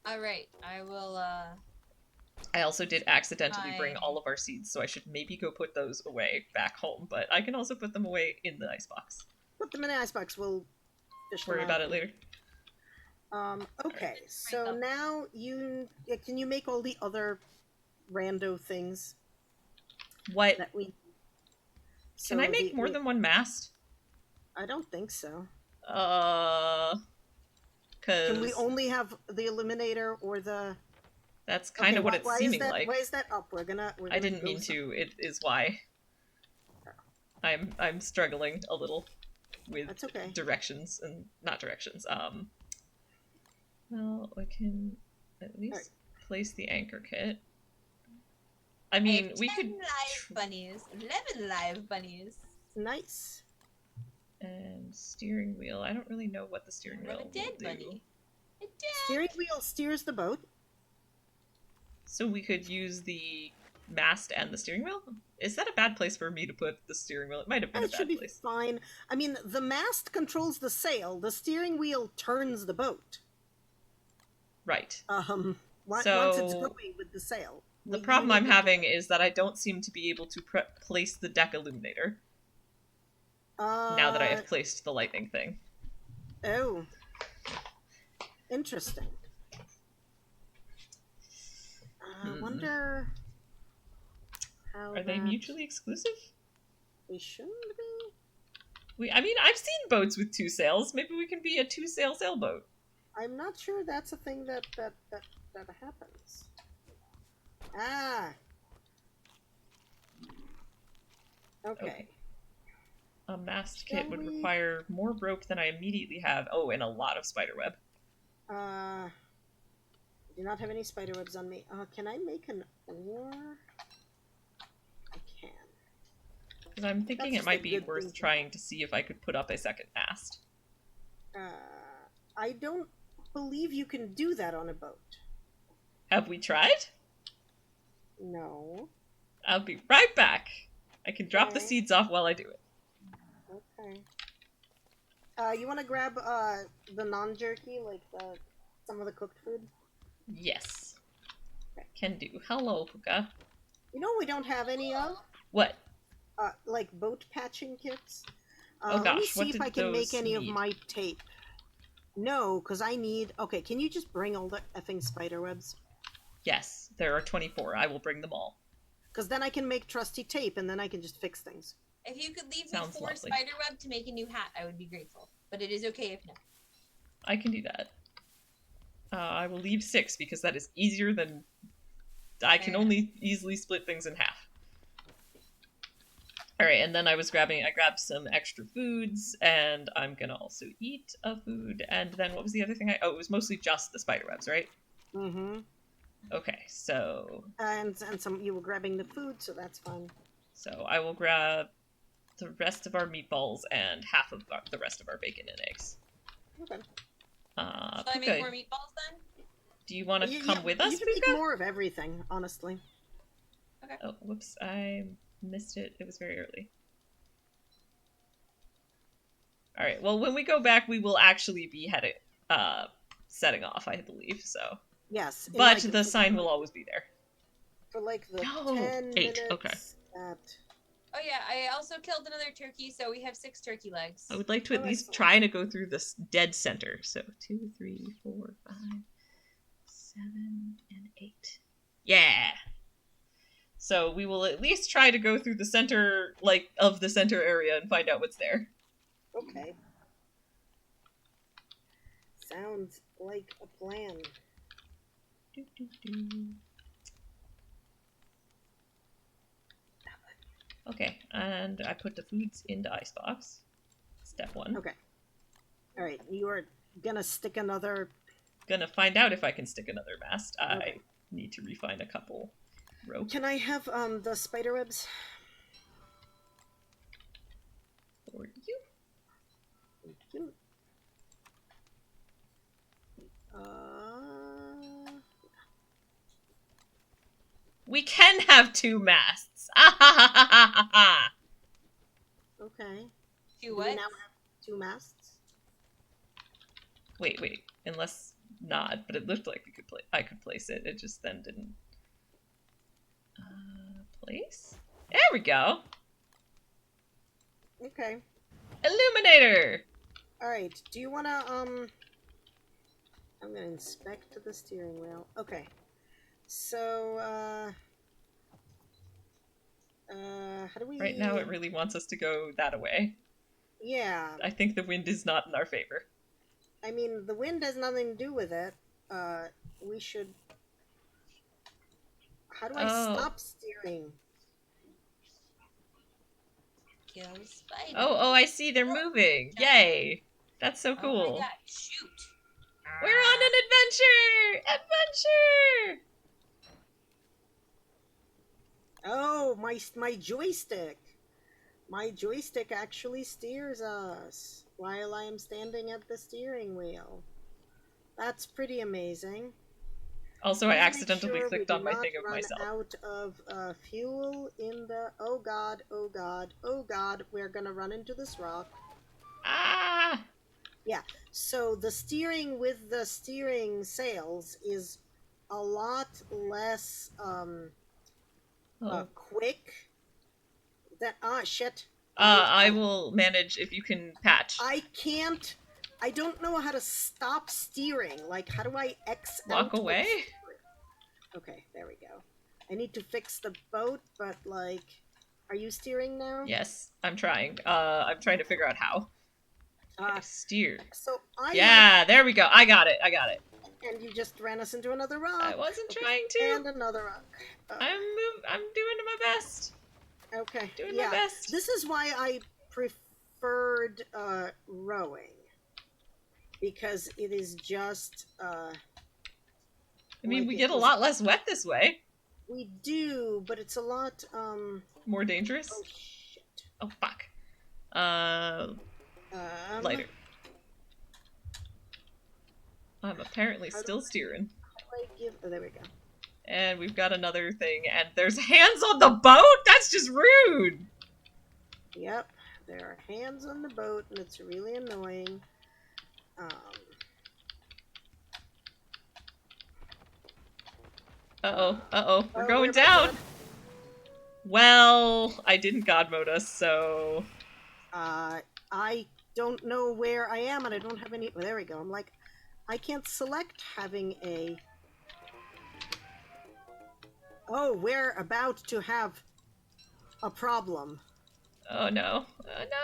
All right, I will. I also did accidentally bring Fine. all of our seeds, so I should maybe go put those away back home, but I can also put them away in the icebox. Put them in the icebox. We'll fish them Worry out. about it later. Okay, so them. now can you make all the other rando things What? that we... Can I make more than one mast? I don't think so. Cause Can we only have the illuminator or the... that's kind of what it's seeming like. Why is that up? We're gonna I didn't go mean to. It is why. I'm struggling a little with That's okay. directions and not directions. Well, I can at least place the anchor kit. I mean, we could. 10 live bunnies, 11 live bunnies. Nice. And steering wheel. I don't really know what the steering I have wheel a dead will do. bunny. A dead. Steering wheel steers the boat. So we could use the mast and the steering wheel? Is that a bad place for me to put the steering wheel? It might have been a It should bad be place. fine. I mean, the mast controls the sail. The steering wheel turns the boat. Right. Once So- it's going with the sail. The You problem need I'm to- having is that I don't seem to be able to place the deck illuminator now that I have placed the lightning thing. Oh. Interesting. I wonder how Are they that- mutually exclusive? They shouldn't be. I mean, I've seen boats with 2 sails. Maybe we can be a 2-sail sailboat. I'm not sure that's a thing that happens. Ah. Okay. A mast Shall kit would we- require more rope than I immediately have. Oh, and a lot of spiderweb. I do not have any spider webs on me. Can I make an oar? I can. Because I'm thinking That's it just might a be good thing worth to trying to see if I could put up a second mast. I don't believe you can do that on a boat. Have we tried? No. I'll be right back. I can drop the Okay. seeds off while I do it. Okay. You want to grab the non-jerky, like some of the cooked food? Yes. Okay. Can do. Hello, Puka. You know what we don't have any of? What? Like boat patching kits. Oh Let me gosh, what see if did I can make those any of need? my tape. No, because I need... Okay, can you just bring all the effing spider webs? Yes, there are 24. I will bring them all. Because then I can make trusty tape, and then I can just fix things. If you could leave Sounds me 4 lovely. spiderweb to make a new hat, I would be grateful. But it is okay if not. I can do that. I will leave 6 because that is easier than I can only easily split things in half. Alright, and then I grabbed some extra foods, and I'm gonna also eat a food, and then what was the other thing it was mostly just the spider webs, right? Mm-hmm. Okay, so... And some you were grabbing the food, so that's fine. So I will grab the rest of our meatballs and half of the rest of our bacon and eggs. Okay. Shall I make more meatballs then? Do you want to come with us, You can make more of everything, honestly. Okay. Oh, whoops, I missed it. It was very early. Alright, well, when we go back, we will actually be setting off, I believe, so. Yes. But the sign will always be there. For like the 10 8, minutes. okay. Oh yeah, I also killed another turkey, so we have 6 turkey legs. I would like to at least try to go through this dead center. So 2, 3, 4, 5, 7, and 8. Yeah! So we will at least try to go through the center, of the center area and find out what's there. Okay. Sounds like a plan. Okay, and I put the foods in the icebox. Step 1. Okay. Alright, you are gonna stick another... Gonna find out if I can stick another mast. Okay. I need to refine a couple rope. Can I have the spider webs? For you. Thank you. We can have 2 masts. Ah ha ha ha ha ha. Okay. 2 Do what? we now have 2 masts? Wait. Unless not, but it looked like I could place it. It just then didn't. Place? There we go. Okay. Illuminator. All right. Do you wanna I'm gonna inspect the steering wheel. Okay. So how do we? Right now, it really wants us to go that way. Yeah. I think the wind is not in our favor. I mean, the wind has nothing to do with it. We should. How do I stop steering? Kill spider. Oh, I see. They're moving. Yay. That's so cool. Oh my god, shoot. We're on an adventure! Adventure! Oh, my joystick. My joystick actually steers us while I am standing at the steering wheel. That's pretty amazing. Also, I accidentally clicked on my thing of run myself. Out of fuel in the. Oh god! Oh god! Oh god! We're gonna run into this rock. Ah! Yeah. So the steering with the steering sails is a lot less quick. That shit. I will manage if you can patch. I can't. I don't know how to stop steering. Like, how do I X Walk out away? Okay, there we go. I need to fix the boat, but like, are you steering now? Yes, I'm trying. I'm trying to figure out how. Okay, steer. So there we go. I got it. And you just ran us into another rock. I wasn't trying to. And another rock. I'm doing my best. Okay. Doing my best. This is why I preferred rowing. Because it is just I mean, we get a lot less wet this way. We do, but it's a lot more dangerous. Oh shit. Oh fuck. Lighter. I'm apparently still steering. Oh, there we go. And we've got another thing, and there's hands on the boat? That's just rude! Yep, there are hands on the boat, and it's really annoying. Uh-oh, we're going down! Well, I didn't god mode us, so... I don't know where I am, and I don't have any... Oh, there we go. I'm like, I can't select having a... Oh, we're about to have a problem. Oh no.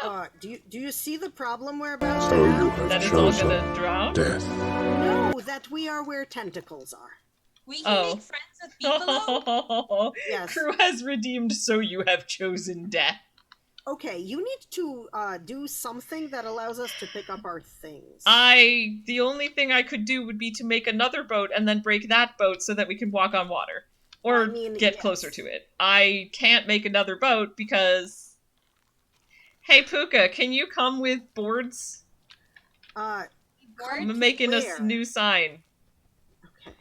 No. Do you see the problem we're about to have? That it's all gonna drown? Death. No, that we are where tentacles are. We can Oh. make friends with Beefalo. Yes. Crew has redeemed, so you have chosen death. Okay, you need to do something that allows us to pick up our things. The only thing I could do would be to make another boat and then break that boat so that we can walk on water. Or I mean, get yes. closer to it. I can't make another boat because... Hey, Puka, can you come with boards? Board? I'm making where? a new sign. Okay.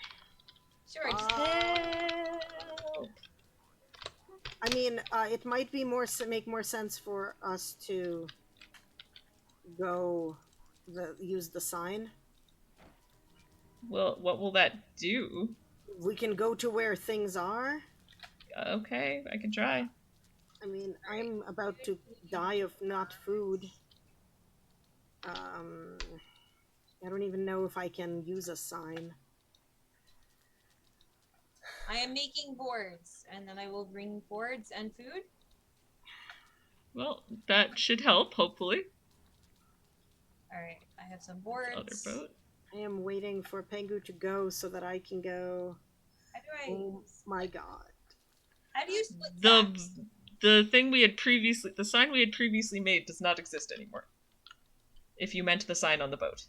Sure, just Help. I mean, it might be make more sense for us to go use the sign. Well, what will that do? We can go to where things are. Okay, I can try. I mean, I'm about to die of not food. I don't even know if I can use a sign. I am making boards, and then I will bring boards and food. Well, that should help, hopefully. Alright, I have some boards. Other boat. I am waiting for Pengu to go so that I can go. How do I... Oh my god. How do you split The sacks? thing we had previously, the sign we had previously made does not exist anymore. If you meant the sign on the boat.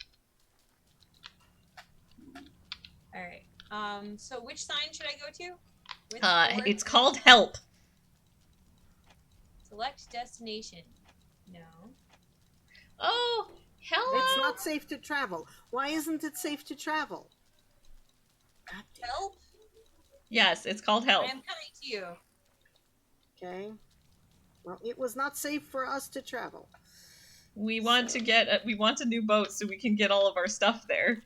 Alright. So which sign should I go to? With board? It's called help. Select destination. No. Oh, hello. It's not safe to travel. Why isn't it safe to travel? God damn. Help? Yes, it's called help. I am coming to you. Okay. Well, it was not safe for us to travel. We want to get we want a new boat so we can get all of our stuff there.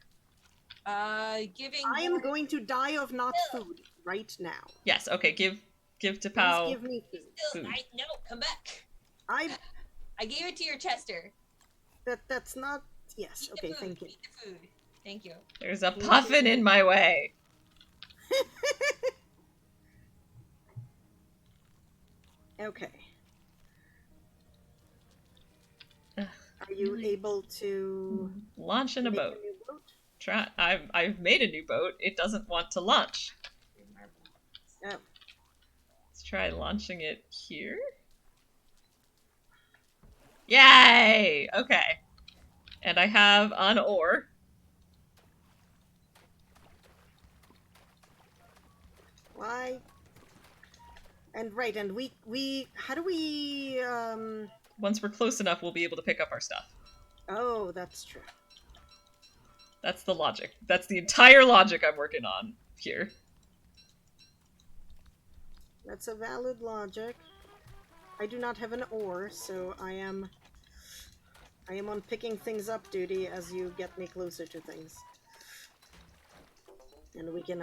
Giving I am board- going to die of not food right now. Yes, okay, give to Please Pao. give me food. Still, food. no, come back. I I gave it to your Chester. that's not. Yes. Eat the Okay. food. Thank you. Eat the food. Thank you. There's a Thank puffin you. in my way. Okay. Ugh, Are you really? able to Launching a make boat. a new boat? Try. I've made a new boat. It doesn't want to launch. Oh. Let's try launching it here. Yay! Okay. And I have an oar. Why? And right, and we how do we Once we're close enough, we'll be able to pick up our stuff. Oh, that's true. That's the logic. That's the entire logic I'm working on here. That's a valid logic. I do not have an oar, so I am on picking things up duty as you get me closer to things. And we can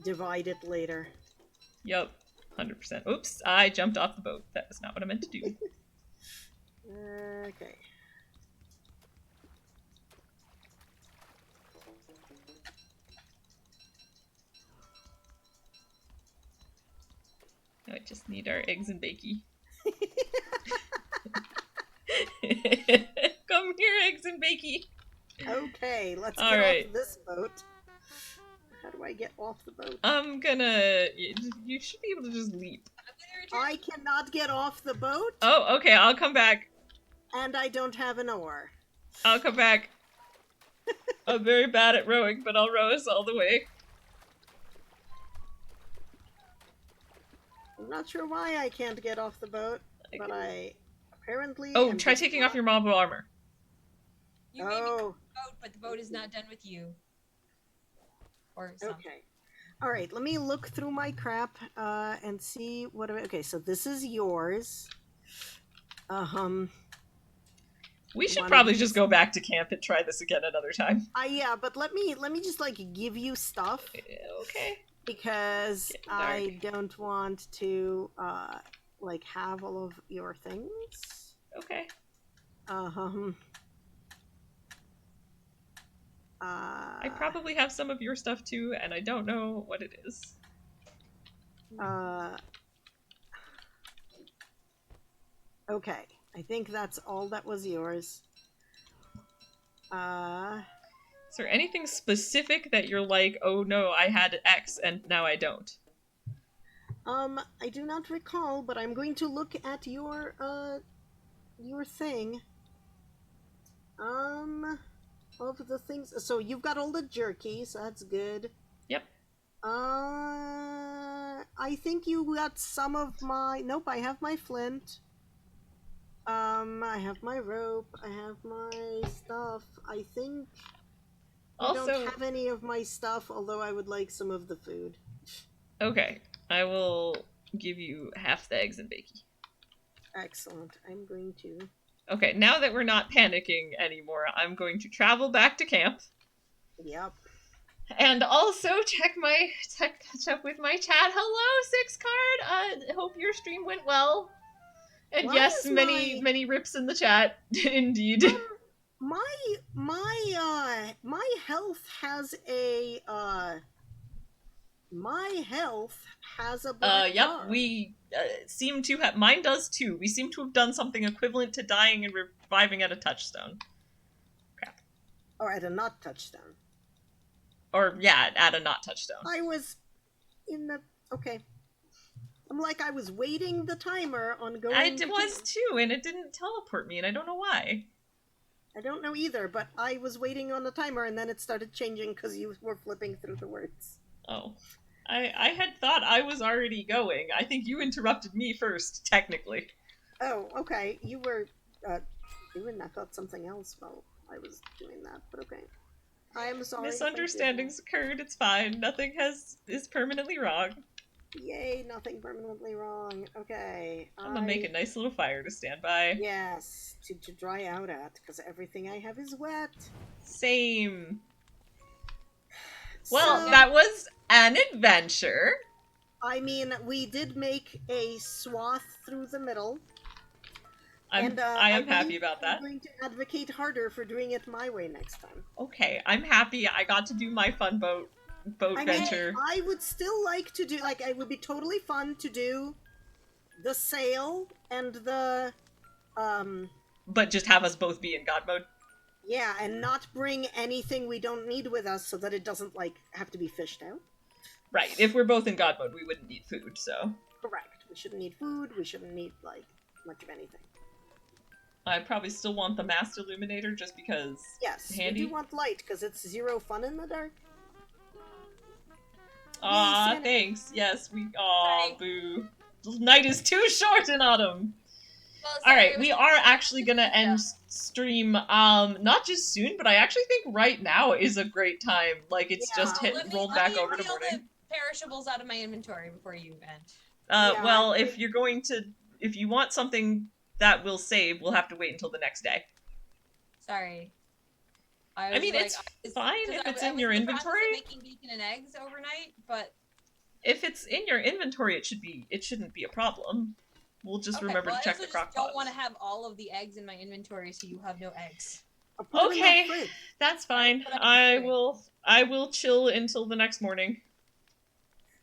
divide it later. Yup. 100%. Oops, I jumped off the boat. That was not what I meant to do. Okay. Now I just need our eggs and bakey. Come here, eggs and bakey. Okay, let's All get right. off this boat. How do I get off the boat? I'm gonna... You should be able to just leap. I cannot get off the boat, Oh, okay, I'll come back. and I don't have an oar. I'll come back. I'm very bad at rowing, but I'll row us all the way. I'm not sure why I can't get off the boat, but I apparently. Oh, am try just taking not- off your marble armor. You may be Oh, boat, but the boat is not done with you. Or something. okay. All right, let me look through my crap and see what. Okay, so this is yours. We should One of probably these- just go back to camp and try this again another time. Yeah, but let me just like give you stuff Okay. because Getting dark. I don't want to like have all of your things. Okay. I probably have some of your stuff too, and I don't know what it is. Okay, I think that's all that was yours. Is there anything specific that you're like, oh no, I had X and now I don't? I do not recall, but I'm going to look at your thing. Of the things. So you've got all the jerky, so that's good. Yep. I think you got some of my. Nope, I have my flint. I have my rope. I have my stuff. I think you Also, don't have any of my stuff, although I would like some of the food. okay, I will give you half the eggs and bacon. Excellent. I'm going to. Okay, now that we're not panicking anymore, I'm going to travel back to camp. Yep. And also catch up with my chat. Hello, Six Card. Hope your stream went well. And Why yes, is many rips in the chat. Indeed. My health has a black Yep, bar. we seem to have. Mine does too. We seem to have done something equivalent to dying and reviving at a touchstone. Crap. Or at a not touchdown. Or, yeah, at a not touchstone. I was in the. Okay. I'm like, I was waiting the timer on going. It was too, and it didn't teleport me, and I don't know why. I don't know either, but I was waiting on the timer, and then it started changing because you were flipping through the words. Oh. I had thought I was already going. I think you interrupted me first, technically. Oh, okay. You were doing, I thought, something else while I was doing that, but okay. I am sorry. Misunderstandings occurred, it's fine. Nothing is permanently wrong. Yay, nothing permanently wrong. Okay. I'm gonna make a nice little fire to stand by. Yes, to dry out at, because everything I have is wet. Same. Well, So, that was an adventure. I mean, we did make a swath through the middle. I am happy about that. I'm going to advocate harder for doing it my way next time. Okay, I'm happy I got to do my fun boat venture. I would still like to do, like, it would be totally fun to do the sail and the, But just have us both be in God mode. yeah, and not bring anything we don't need with us so that it doesn't, like, have to be fished out. Right, if we're both in God mode, we wouldn't need food, so. Correct. We shouldn't need food, we shouldn't need, like, much of anything. I probably still want the Mast Illuminator just because yes, it's handy. We do want light, because it's zero fun in the dark. Aw, Yay, thanks. Yes, aw, boo. Night is too short in autumn. Well, Alright, we are actually gonna end stream, not just soon, but I actually think right now is a great time. Like, it's just rolled back over to morning. The perishables out of my inventory before you end. Well, if you want something that will save, we'll have to wait until the next day. Sorry. I mean, it's fine if it's in your inventory. Making bacon and eggs overnight, but if it's in your inventory, it shouldn't be a problem. We'll just remember to check the crock pot. I don't want to have all of the eggs in my inventory, so you have no eggs. Okay, that's fine. I will chill until the next morning.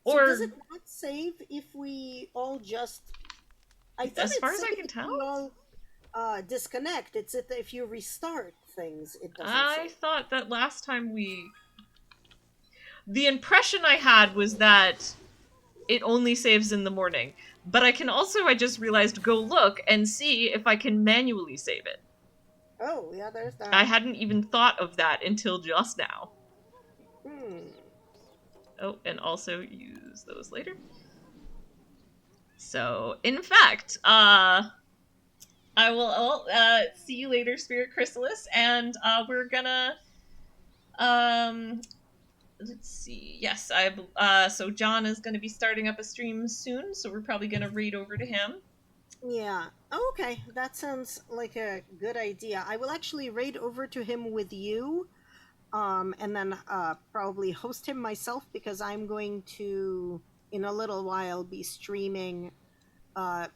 So or does it not save if we all just? As far as I can tell, we all disconnect. It's if you restart things, it doesn't. I thought that last time the impression I had was that it only saves in the morning. But I just realized, go look and see if I can manually save it. Oh, yeah, there's that. I hadn't even thought of that until just now. Oh, and also use those later. So, in fact, I will see you later, Spirit Chrysalis, and we're gonna, let's see. Yes, so John is going to be starting up a stream soon, so we're probably going to raid over to him. Yeah. Oh, okay. That sounds like a good idea. I will actually raid over to him with you, and then probably host him myself, because I'm going to, in a little while, be streaming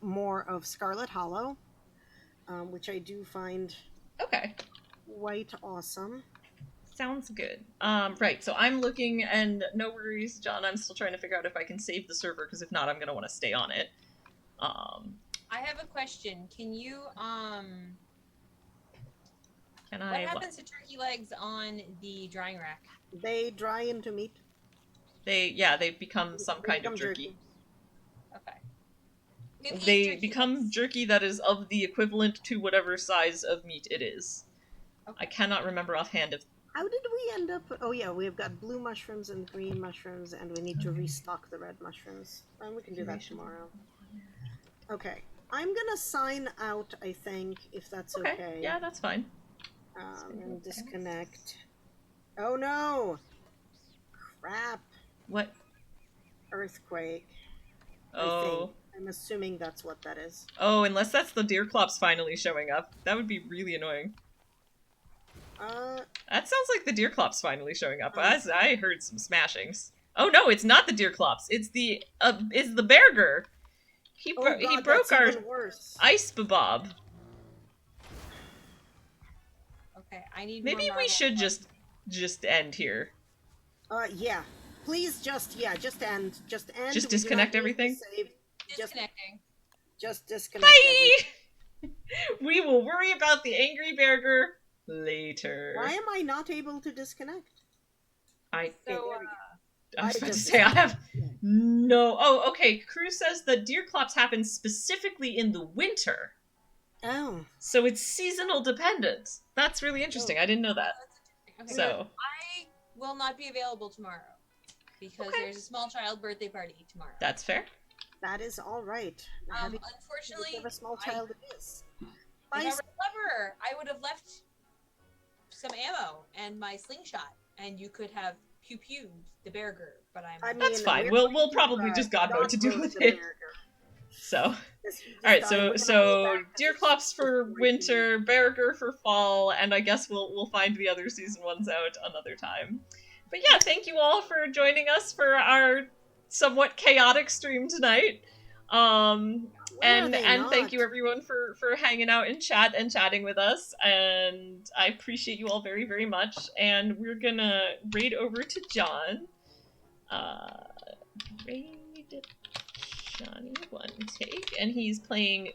more of Scarlet Hollow, which I do find quite awesome. Sounds good. Right, so I'm looking, and no worries, John, I'm still trying to figure out if I can save the server, because if not, I'm going to want to stay on it. I have a question. Can you, Can What I? happens to turkey legs on the drying rack? They dry into meat. They become some They kind become of jerky. Okay. We've eaten They turkey become legs. jerky that is of the equivalent to whatever size of meat it is. Okay. I cannot remember offhand if How did we end up? Oh yeah, we've got blue mushrooms and green mushrooms, and we need to restock the red mushrooms. And we can do that tomorrow. Okay, I'm gonna sign out. I think if that's okay. okay. Yeah, that's fine. And disconnect. Oh no! Crap! What? Earthquake. I Oh. think. I'm assuming that's what that is. Oh, unless that's the deer clops finally showing up. That would be really annoying. That sounds like the deer clops finally showing up. As I heard some smashings. Oh no, it's not the deer clops. It's the Berger. He broke our ice babob. Okay, I need Maybe more we marble. should just end here. Yeah. Please just end. Just end. Just disconnect everything? Save. Disconnecting. Just disconnect Bye! everything. We will worry about the angry Berger later. Why am I not able to disconnect? I So, was about to say, I have no... Oh, okay. Crew says that deer clops happen specifically in the winter. Oh. So it's seasonal dependent. That's really interesting. I didn't know that. okay, So I will not be available tomorrow because there's a small child birthday party tomorrow. that's fair. That is all right. Unfortunately, Whichever small child it is. if I were clever, I would have left some ammo and my slingshot, and you could have pew-pewed the Berger, but That's fine. We'll probably just God know what to do with it. So, all right. So deer clops for winter, Berger for fall, and I guess we'll find the other season ones out another time. But yeah, thank you all for joining us for our somewhat chaotic stream tonight. And thank you everyone for hanging out in chat and chatting with us, and I appreciate you all very, very much. And we're gonna raid over to John. Raid Johnny one take, and he's playing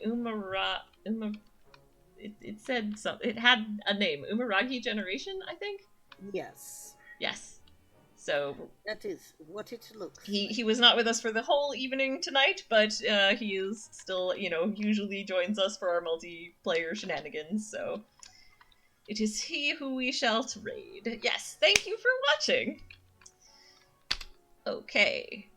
it said something. It had a name, Umaragi Generation, I think. Yes. So that is what it looks. He was not with us for the whole evening tonight, but he is still, usually joins us for our multiplayer shenanigans. So it is he who we shall raid. Yes, thank you for watching. Okay.